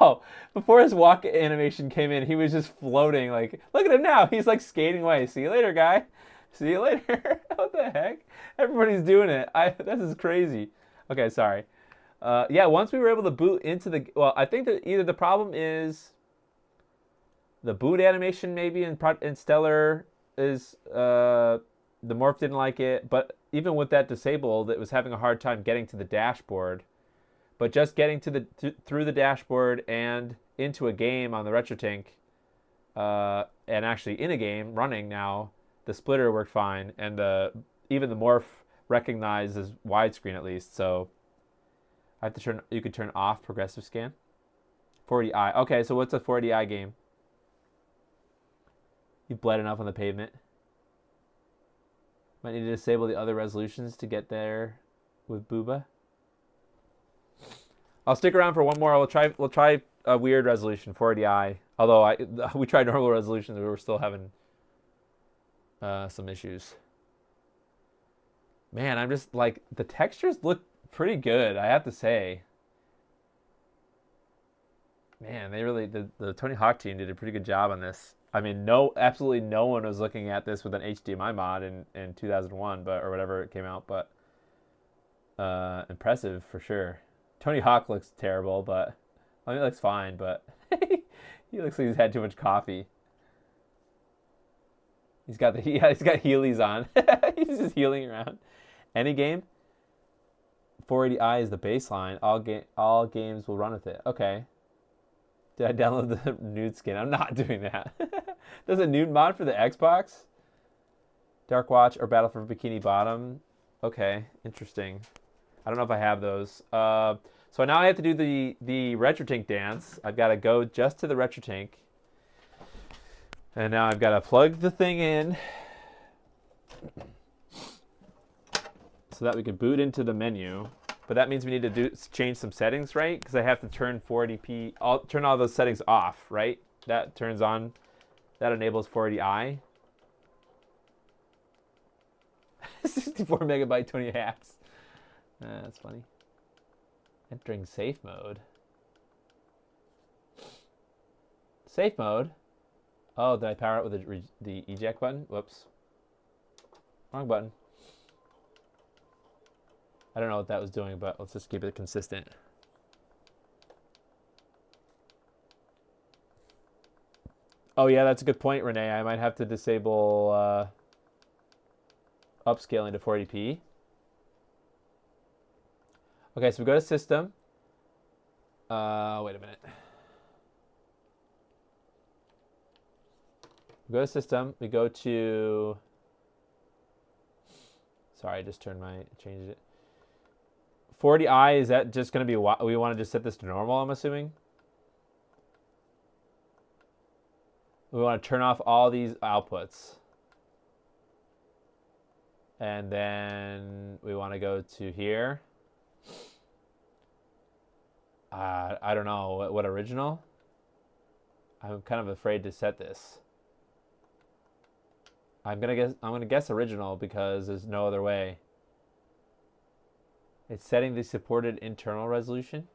before his walk animation came in, he was just floating. Like, look at him now. He's like skating away. See you later, guy. See you later. What the heck? Everybody's doing it. This is crazy. Okay, sorry. Yeah, once we were able to boot into the... Well, I think that either the problem is the boot animation maybe in Stellar is... the morph didn't like it. But even with that disabled, it was having a hard time getting to the dashboard. But just getting through the dashboard and into a game on the RetroTink, and actually in a game running now, the splitter worked fine, and even the morph recognized as widescreen at least. So I have to you could turn off progressive scan. 480i. Okay, so what's a 480i game? You've bled enough on the pavement. Might need to disable the other resolutions to get there with Booba. I'll stick around for one more. We'll try a weird resolution, 480i. Although we tried normal resolutions, we were still having some issues. Man, I'm just like, the textures look pretty good, I have to say. Man, they really, the Tony Hawk team did a pretty good job on this. I mean, absolutely no one was looking at this with an HDMI mod in 2001, or whatever it came out, but impressive for sure. Tony Hawk looks terrible, but I mean, it looks fine, but he looks like he's had too much coffee. He's got Heelys on. He's just healing around. Any game, 480i is the baseline. All games will run with it. Okay. Did I download the nude skin? I'm not doing that. There's a nude mod for the Xbox? Dark Watch or Battle for Bikini Bottom? Okay, interesting. I don't know if I have those. So now I have to do the RetroTink dance. I've got to go just to the RetroTink. And now I've got to plug the thing in so that we can boot into the menu. But that means we need to change some settings, right? Because I have to turn 480p, turn all those settings off, right? That turns on, that enables 480i. 64 megabyte 20 hacks. That's funny. Entering safe mode. Safe mode? Oh, did I power it with the eject button? Whoops. Wrong button. I don't know what that was doing, but let's just keep it consistent. Oh yeah, that's a good point, Renee. I might have to disable upscaling to 480p. Okay, so we go to System. Wait a minute. We go to System. We go to... Sorry, I just changed it. 40i, is that just going to be... We want to just set this to normal, I'm assuming? We want to turn off all these outputs. And then we want to go to here. I don't know. What original? I'm kind of afraid to set this. I'm gonna guess original because there's no other way. It's setting the supported internal resolution.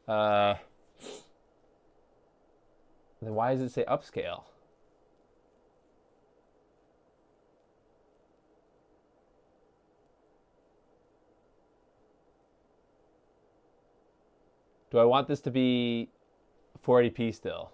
Then why does it say upscale? Do I want this to be 480p still?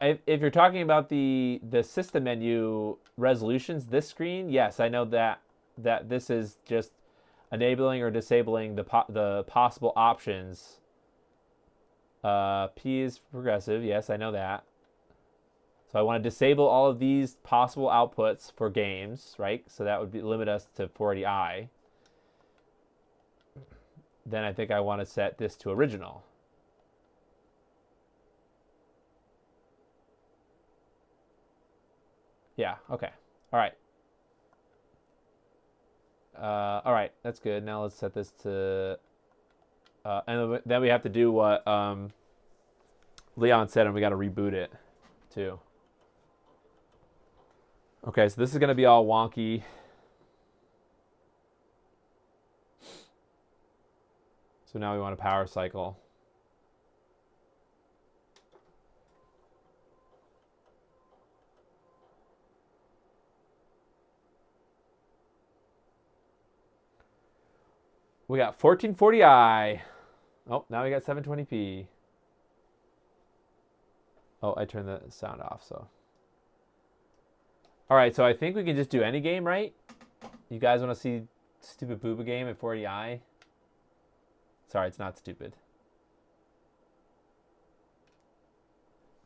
If you're talking about the system menu resolutions, this screen, yes, I know that this is just enabling or disabling the possible options. P is progressive, yes, I know that. So I want to disable all of these possible outputs for games, right? So that would limit us to 480i. Then I think I want to set this to original. Yeah, okay. All right. All right, that's good. Now let's set this to... and then we have to do what Leon said, and we got to reboot it, too. Okay, so this is going to be all wonky. So now we want a power cycle. We got 1440i. Oh, now we got 720p. Oh, I turned the sound off, so. All right, so I think we can just do any game, right? You guys want to see stupid booba game at 40i? Sorry, it's not stupid.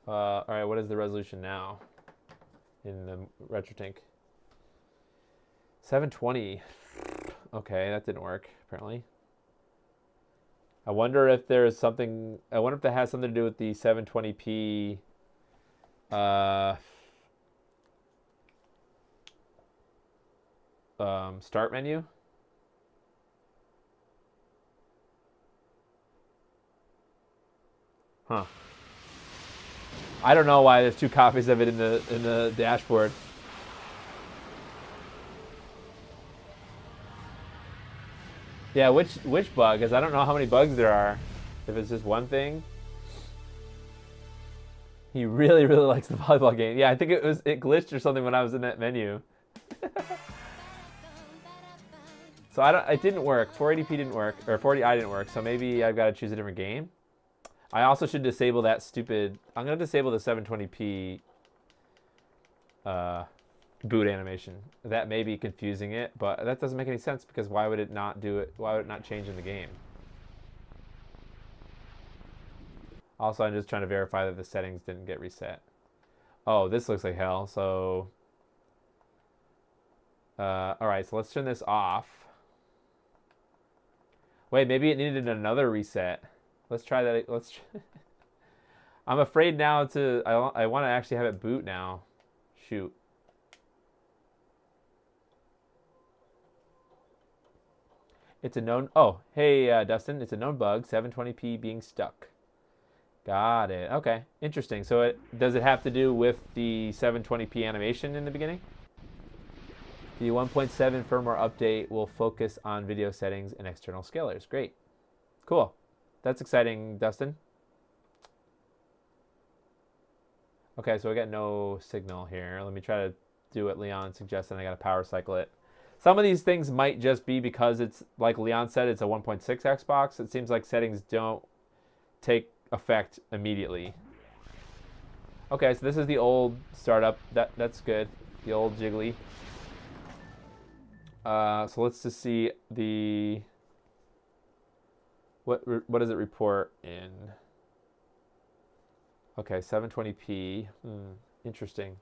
All right, what is the resolution now in the RetroTink? 720. Okay, that didn't work, apparently. I wonder if there's something... I wonder if that has something to do with the 720p... start menu. Huh. I don't know why there's two copies of it in the dashboard. Yeah, which bug? Because I don't know how many bugs there are. If it's just one thing. He really, really likes the volleyball game. Yeah, I think it glitched or something when I was in that menu. So it didn't work. 480p didn't work, or 40i didn't work. So maybe I've got to choose a different game. I also should disable that stupid. I'm gonna disable the 720p boot animation. That may be confusing it, but that doesn't make any sense because why would it not do it? Why would it not change in the game? Also, I'm just trying to verify that the settings didn't get reset. Oh, this looks like hell. So, all right. So let's turn this off. Wait, maybe it needed another reset. Let's try that. I'm afraid now to. I want to actually have it boot now. Shoot. It's a known. Oh, hey, Dustin. It's a known bug. 720p being stuck. Got it. Okay, interesting. So does it have to do with the 720p animation in the beginning? The 1.7 firmware update will focus on video settings and external scalers. Great. Cool. That's exciting, Dustin. Okay, so I got no signal here. Let me try to do what Leon suggested. I got to power cycle it. Some of these things might just be because it's, like Leon said, it's a 1.6 Xbox. It seems like settings don't take effect immediately. Okay, so this is the old startup. That's good. The old Jiggly. So let's just see the... What does it report in? Okay, 720p. Interesting.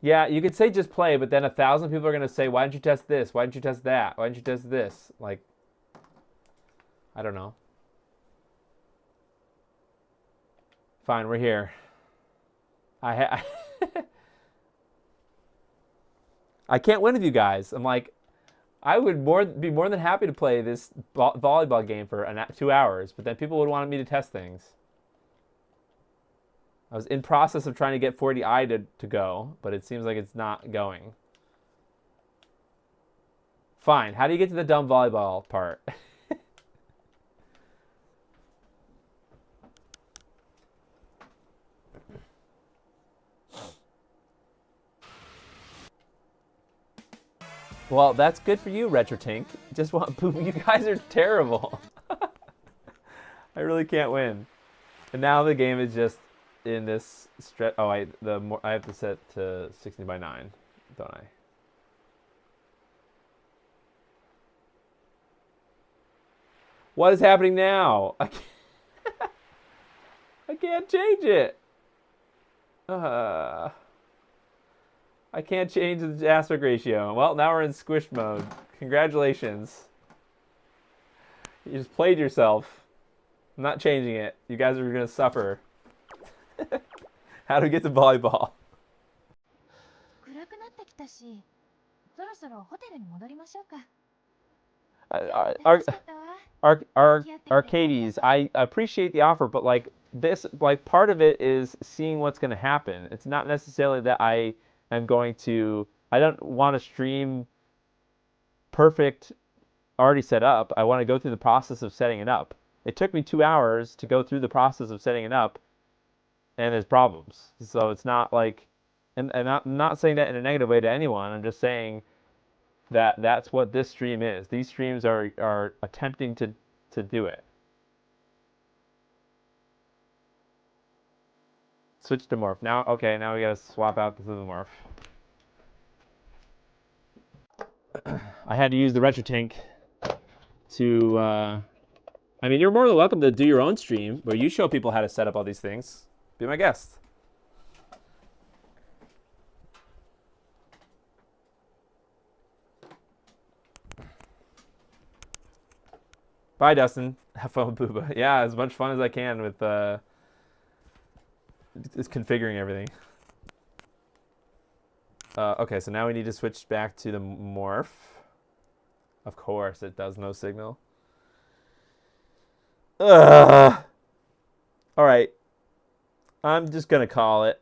Yeah, you could say just play, but then 1,000 people are going to say, why didn't you test this? Why didn't you test that? Why didn't you test this? Like, I don't know. Fine, we're here. I can't win with you guys. I'm like, I would be more than happy to play this volleyball game for 2 hours, but then people would want me to test things. I was in process of trying to get 40i to go, but it seems like it's not going. Fine. How do you get to the dumb volleyball part? Well, that's good for you, RetroTink. Just want you guys are terrible. I really can't win. And now the game is just in this stretch. Oh, I have to set to 16 by 9, don't I? What is happening now? I can't change it. I can't change the aspect ratio. Well, now we're in squish mode. Congratulations. You just played yourself. I'm not changing it. You guys are going to suffer. How do we get to volleyball? Arcades, I appreciate the offer, but like this, like part of it is seeing what's going to happen. It's not necessarily that I don't want to stream perfect, already set up. I want to go through the process of setting it up. It took me 2 hours to go through the process of setting it up, and there's problems. So it's not like, and I'm not saying that in a negative way to anyone. I'm just saying that that's what this stream is. These streams are attempting to do it. Switch to Morph. Now, okay, now we gotta swap out to the Morph. I had to use the RetroTink to, I mean, you're more than welcome to do your own stream where you show people how to set up all these things. Be my guest. Bye, Dustin. Have fun with Booba. Yeah, as much fun as I can with just configuring everything. Okay, so now we need to switch back to the Morph. Of course, it does no signal. Ugh. All right. I'm just going to call it.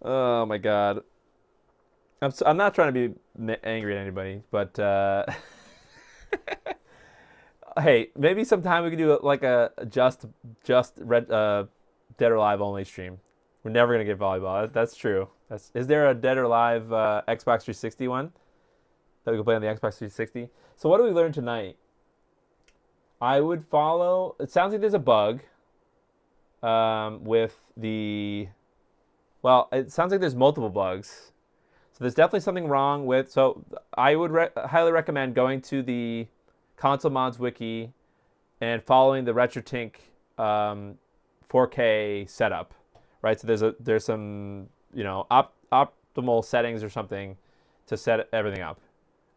Oh, my God. I'm not trying to be angry at anybody, but hey, maybe sometime we could do like a just red Dead or Alive only stream. We're never gonna get volleyball. That's true. Is there a Dead or Alive Xbox 360 one that we can play on the Xbox 360? So what do we learn tonight? I would follow. It sounds like there's a bug with the. Well, it sounds like there's multiple bugs. So there's definitely something wrong with. So I would highly recommend going to the console mods wiki and following the RetroTink 4K setup, right? So there's some optimal settings or something to set everything up.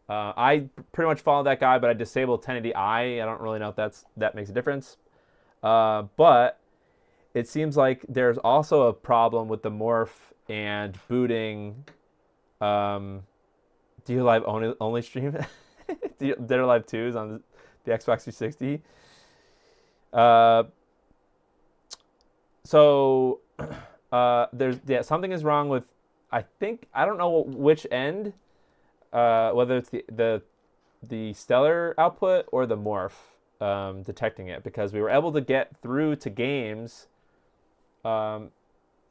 I pretty much followed that guy, but I disabled 1080i. I don't really know if that makes a difference. But it seems like there's also a problem with the Morph and booting DLive only stream. Dead or Alive 2 is on the Xbox 360. So there's something is wrong with. I don't know which end. Whether it's the stellar output or the Morph detecting it, because we were able to get through to games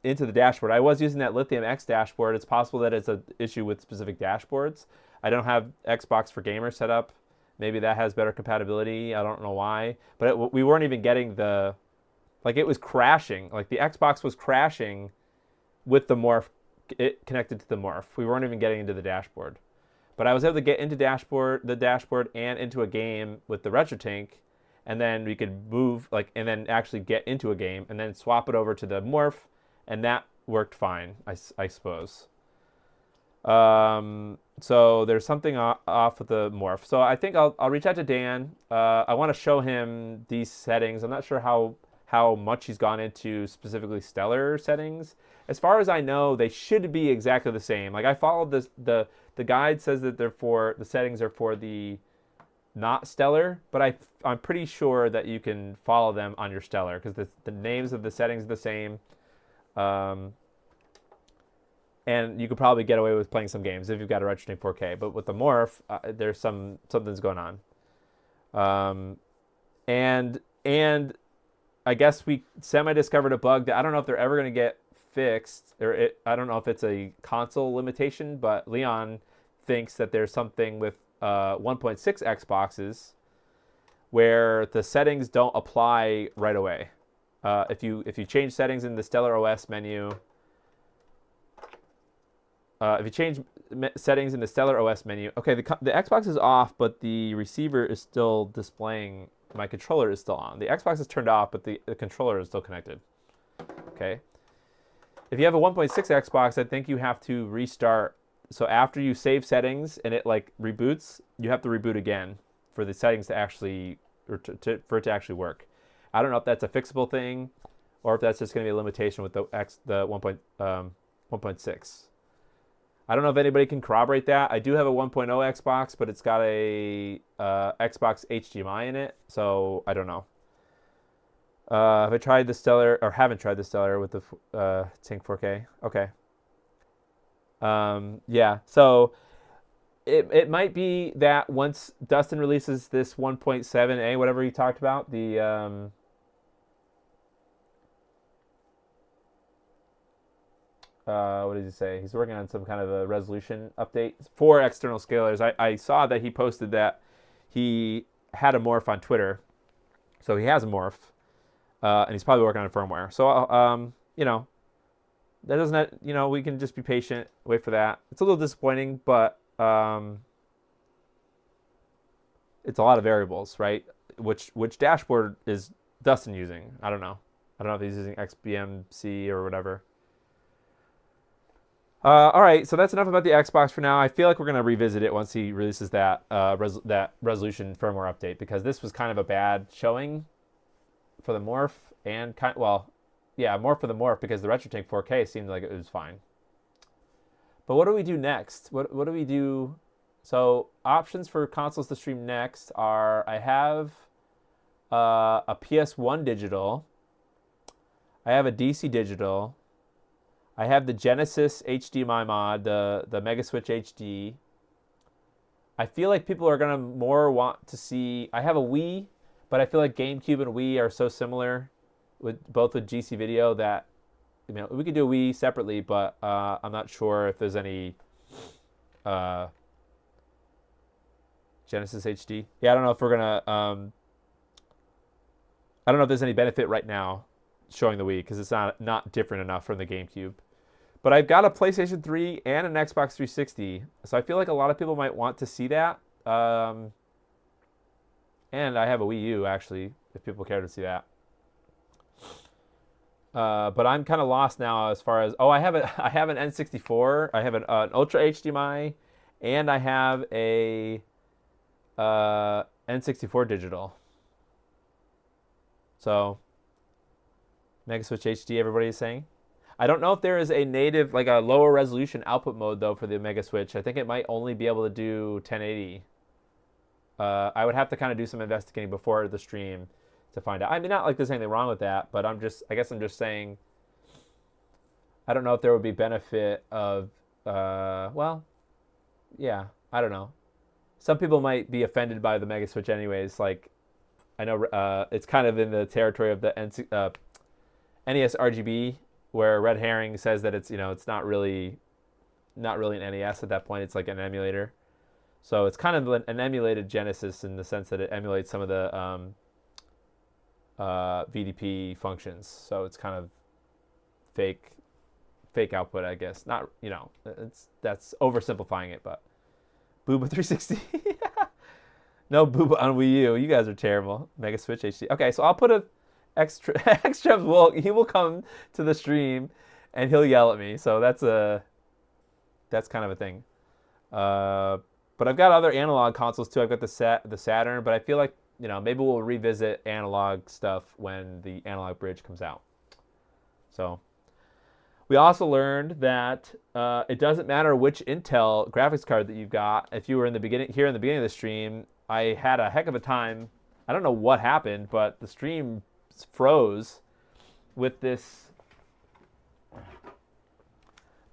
into the dashboard. I was using that Lithium X dashboard. It's possible that it's an issue with specific dashboards. I don't have Xbox for Gamer set up. Maybe that has better compatibility. I don't know why. But we weren't even getting it was crashing. Like the Xbox was crashing with the Morph, it connected to the Morph. We weren't even getting into the dashboard. But I was able to get into the dashboard and into a game with the RetroTink, and then we could move and then actually get into a game and then swap it over to the Morph, and that worked fine, I suppose. So there's something off with the Morph. So I think I'll reach out to Dan. I want to show him these settings. I'm not sure how much he's gone into specifically stellar settings. As far as I know, they should be exactly the same. Like I followed this, the guide says that the settings are for the not stellar, but I'm pretty sure that you can follow them on your stellar because the names of the settings are the same. And you could probably get away with playing some games if you've got a RetroTink 4K. But with the Morph, there's something's going on. And I guess we semi-discovered a bug that I don't know if they're ever going to get fixed, I don't know if it's a console limitation, but Leon thinks that there's something with 1.6 Xboxes where the settings don't apply right away. If you change settings in the Stellar OS menu, settings in the Stellar OS menu, okay, the Xbox is off, but the receiver is still displaying. My controller is still on. The Xbox is turned off, but the controller is still connected. Okay. If you have a 1.6 Xbox, I think you have to restart. So after you save settings and it reboots, you have to reboot again for the settings to actually, or for it to actually work. I don't know if that's a fixable thing, or if that's just going to be a limitation with the 1.6. I don't know if anybody can corroborate that. I do have a 1.0 Xbox, but it's got a Xbox HDMI in it, so I don't know. Have I tried the Stellar, or haven't tried the Stellar with the Sync 4K? Okay. Yeah, so it might be that once Dustin releases this 1.7A, whatever he talked about, the what did he say? He's working on some kind of a resolution update for external scalers. I saw that he posted that he had a Morph on Twitter, so he has a Morph. And he's probably working on firmware. So, that doesn't, we can just be patient, wait for that. It's a little disappointing, but it's a lot of variables, right? Which dashboard is Dustin using? I don't know. I don't know if he's using XBMC or whatever. All right, so that's enough about the Xbox for now. I feel like we're going to revisit it once he releases that resolution firmware update, because this was kind of a bad showing for the Morph, and more for the Morph, because the RetroTink 4K seemed like it was fine. But what do we do next? What do we do? So options for consoles to stream next are, I have a PS1 digital, I have a DC digital, I have the Genesis HDMI mod, the Mega Switch HD. I feel like people are gonna more want to see. I have a Wii, but I feel like GameCube and Wii are so similar, with GC Video, that we could do a Wii separately, but I'm not sure if there's any Genesis HD. Yeah, I don't know if we're gonna. I don't know if there's any benefit right now showing the Wii, because it's not different enough from the GameCube. But I've got a PlayStation 3 and an Xbox 360, so I feel like a lot of people might want to see that. And I have a Wii U, actually, if people care to see that. But I'm kind of lost now as far as I have an N64, I have an Ultra HDMI, and I have a N64 digital. So Mega Switch HD, everybody is saying. I don't know if there is a native, like a lower resolution output mode though for the Mega Switch. I think it might only be able to do 1080. I would have to kind of do some investigating before the stream to find out. I mean, not like there's anything wrong with that, but I guess I'm just saying, I don't know if there would be benefit of, well, yeah, I don't know. Some people might be offended by the Mega Switch anyways. Like, I know it's kind of in the territory of the NES RGB, where Red Herring says that it's not really an NES at that point. It's like an emulator. So it's kind of an emulated Genesis in the sense that it emulates some of the VDP functions. So it's kind of fake output, I guess. Not, that's oversimplifying it, but Booba 360. No Booba on Wii U. You guys are terrible. Mega Switch HD. Okay, so I'll put a extra. He will come to the stream, and he'll yell at me. So that's kind of a thing. But I've got other analog consoles too. I've got the Saturn, but I feel like maybe we'll revisit analog stuff when the Analog Bridge comes out. So we also learned that it doesn't matter which Intel graphics card that you've got. If you were in the beginning of the stream, I had a heck of a time. I don't know what happened, but the stream froze with this.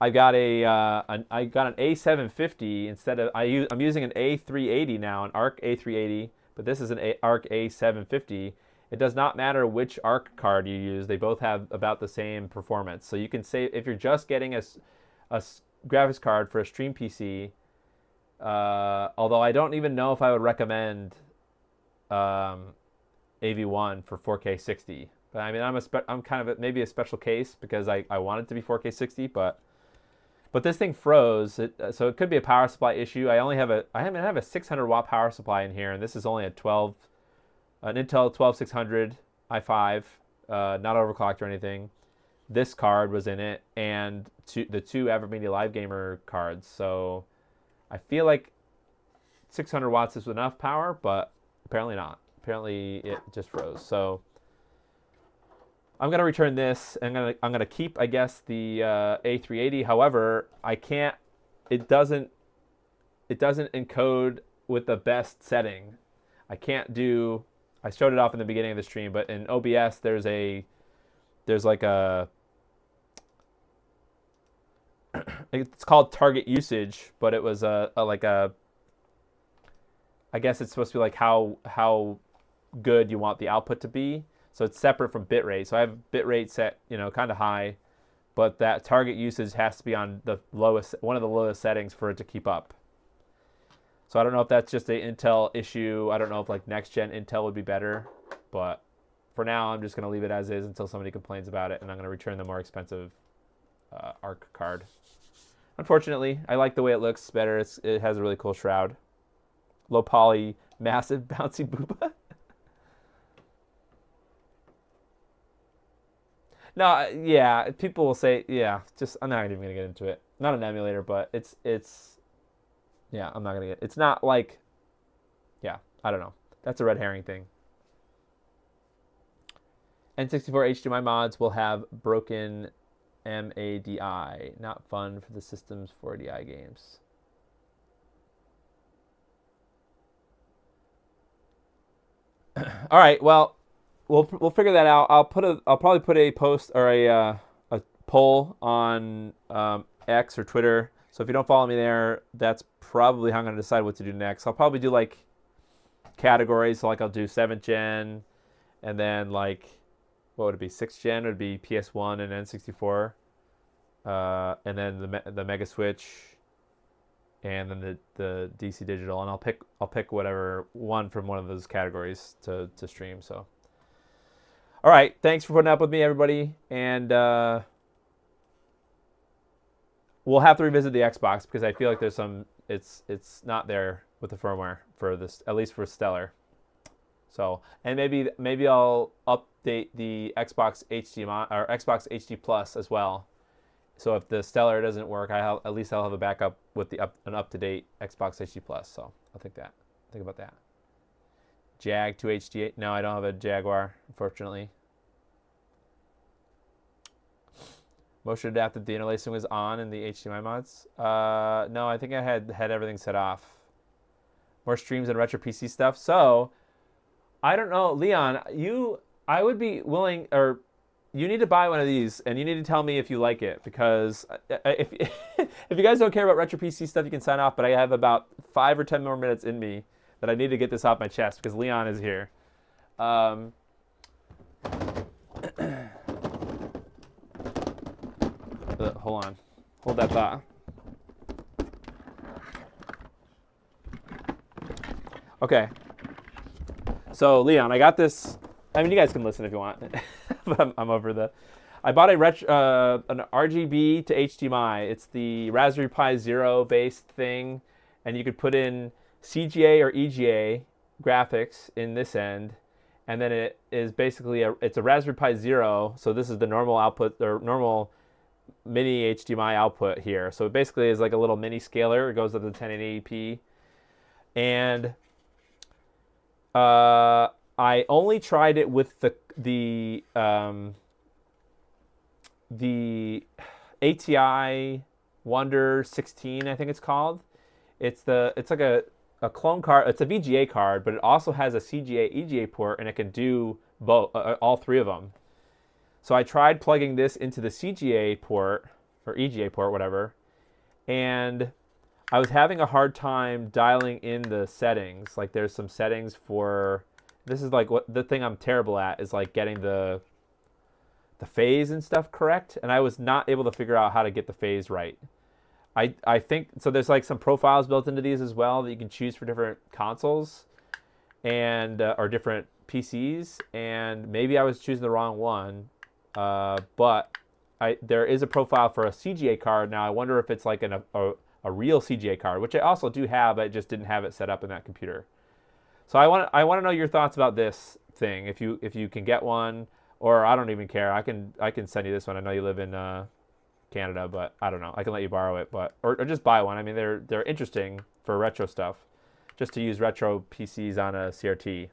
I got an A750 instead of I'm using an A380 now, an ARC A380, but this is an ARC A750. It does not matter which ARC card you use; they both have about the same performance. So you can say if you're just getting a graphics card for a stream PC. Although I don't even know if I would recommend AV1 for 4K 60. But I mean, I'm kind of maybe a special case because I want it to be 4K 60, but this thing froze. So it could be a power supply issue. I have a 600 watt power supply in here, and this is only an Intel 12600 i5, not overclocked or anything. This card was in it, and the two AverMedia Live Gamer cards. So I feel like 600 watts is enough power, but apparently not. Apparently it just froze. So I'm gonna return this, and I'm gonna keep, I guess, the A380. However, I can't. It doesn't encode with the best setting. I can't do. I showed it off in the beginning of the stream, but in OBS there's like a. It's called target usage, but it was I guess it's supposed to be like how good you want the output to be. So it's separate from bitrate. So I have bitrate set, kind of high, but that target usage has to be on one of the lowest settings for it to keep up. So I don't know if that's just an Intel issue. I don't know if like next gen Intel would be better, but for now I'm just going to leave it as is until somebody complains about it, and I'm going to return the more expensive ARC card. Unfortunately, I like the way it looks better. It has a really cool shroud. Low poly, massive, bouncy booba. No, yeah, people will say, yeah, just, I'm not even going to get into it. Not an emulator, but it's, yeah, I'm not going to get, it's not like, yeah, I don't know. That's a red herring thing. N64 HDMI mods will have broken MADI. Not fun for the system's 4DI games. All right, well, we'll figure that out. I'll probably put a post or a poll on X or Twitter. So if you don't follow me there, that's probably how I'm going to decide what to do next. I'll probably do like categories. So like I'll do 7th gen, and then like, what would it be? 6th gen would be PS1 and N64, and then the Mega Switch, and then the GCDual, and I'll pick whatever one from one of those categories to stream. So, all right, thanks for putting up with me, everybody, and we'll have to revisit the Xbox because I feel like there's some it's not there with the firmware for this, at least for Stellar. So, and maybe I'll update the Xbox HDMI or Xbox HD Plus as well. So if the Stellar doesn't work, at least I'll have a backup with an up-to-date Xbox HD Plus. So I'll think about that. Jag 2HD. No, I don't have a Jaguar, unfortunately. Motion adaptive deinterlacing was on in the HDMI mods. No, I think I had everything set off. More streams and retro PC stuff. So I don't know, Leon. I would be willing, or you need to buy one of these, and you need to tell me if you like it, because if if you guys don't care about retro PC stuff, you can sign off. But I have about 5 or 10 more minutes in me that I need to get this off my chest because Leon is here. Hold on, hold that thought. Okay. So Leon, I got this. I mean, you guys can listen if you want, but I'm over the. I bought an RGB to HDMI. It's the Raspberry Pi Zero based thing, and you could put in CGA or EGA graphics in this end, and then it is basically it's a Raspberry Pi Zero. So this is the normal output or normal mini HDMI output here. So it basically is like a little mini scaler. It goes up to 1080p, and I only tried it with the ATI Wonder 16, I think it's called. It's like a clone card. It's a VGA card, but it also has a CGA EGA port, and it can do both, all three of them. So I tried plugging this into the CGA port or EGA port, whatever, and I was having a hard time dialing in the settings. Like there's some settings for. This is like what the thing I'm terrible at is like getting the phase and stuff correct, and I was not able to figure out how to get the phase right. I think so. There's like some profiles built into these as well that you can choose for different consoles and or different PCs, and maybe I was choosing the wrong one. But there is a profile for a CGA card now. I wonder if it's like a real CGA card, which I also do have. I just didn't have it set up in that computer. So I want to know your thoughts about this thing. If you can get one, or I don't even care. I can send you this one. I know you live in Canada, but I don't know. I can let you borrow it, but or just buy one. I mean, they're interesting for retro stuff, just to use retro PCs on a CRT.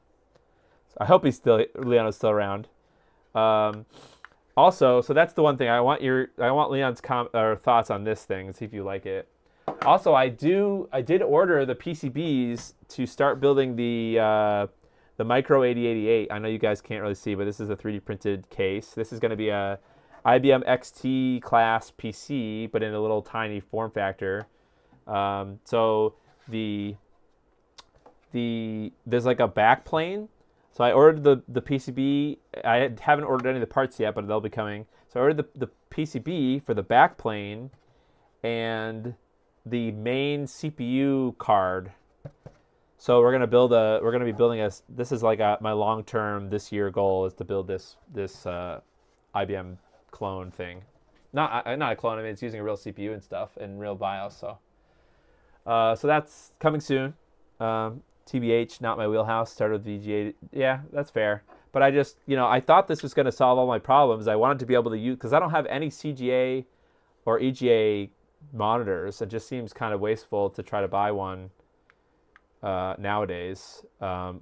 So I hope Leon's still around. Also, so that's the one thing I want Leon's thoughts on this thing and see if you like it. Also, I did order the PCBs to start building the Micro 8088. I know you guys can't really see, but this is a 3D printed case. This is going to be a IBM XT class PC, but in a little tiny form factor. So there's like a back plane. So I ordered the PCB. I haven't ordered any of the parts yet, but they'll be coming. So I ordered the PCB for the back plane and the main CPU card. So we're gonna be building this is like my long-term this year goal is to build this IBM clone thing. Not a clone. I mean, it's using a real CPU and stuff and real BIOS. So that's coming soon. TBH, not my wheelhouse. Started with VGA. Yeah, that's fair. But I just, I thought this was going to solve all my problems. I wanted to be able to use, because I don't have any CGA or EGA monitors. It just seems kind of wasteful to try to buy one nowadays. So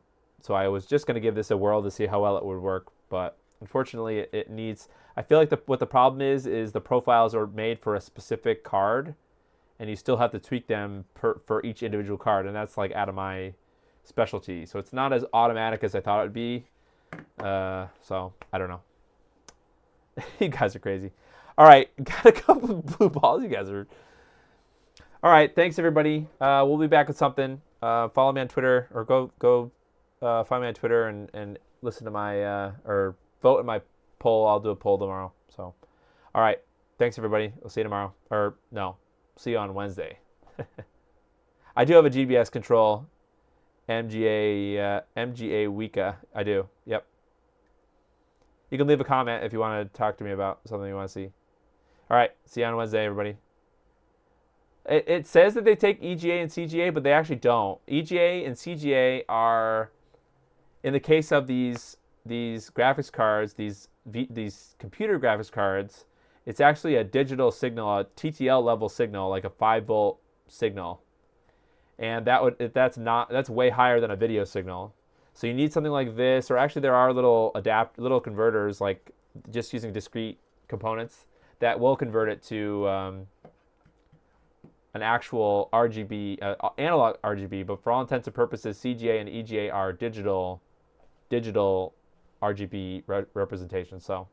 I was just going to give this a whirl to see how well it would work. But unfortunately, it needs, I feel like what the problem is the profiles are made for a specific card, and you still have to tweak them for each individual card. And that's like out of my specialty. So it's not as automatic as I thought it would be. So I don't know. You guys are crazy. All right, got a couple of blue balls. You guys are. All right, thanks everybody. We'll be back with something. Follow me on Twitter, or go find me on Twitter and listen to my or vote in my poll. I'll do a poll tomorrow. So, all right, thanks everybody. We'll see you tomorrow. Or no, see you on Wednesday. I do have a GBS control, MGA Weka. I do. Yep. You can leave a comment if you want to talk to me about something you want to see. All right, see you on Wednesday, everybody. It says that they take EGA and CGA, but they actually don't. EGA and CGA are, in the case of these graphics cards, these computer graphics cards, it's actually a digital signal, a TTL level signal, like a 5-volt signal, and that's way higher than a video signal. So you need something like this, or actually there are little converters, like just using discrete components that will convert it to an actual RGB, analog RGB. But for all intents and purposes, CGA and EGA are digital RGB representations. So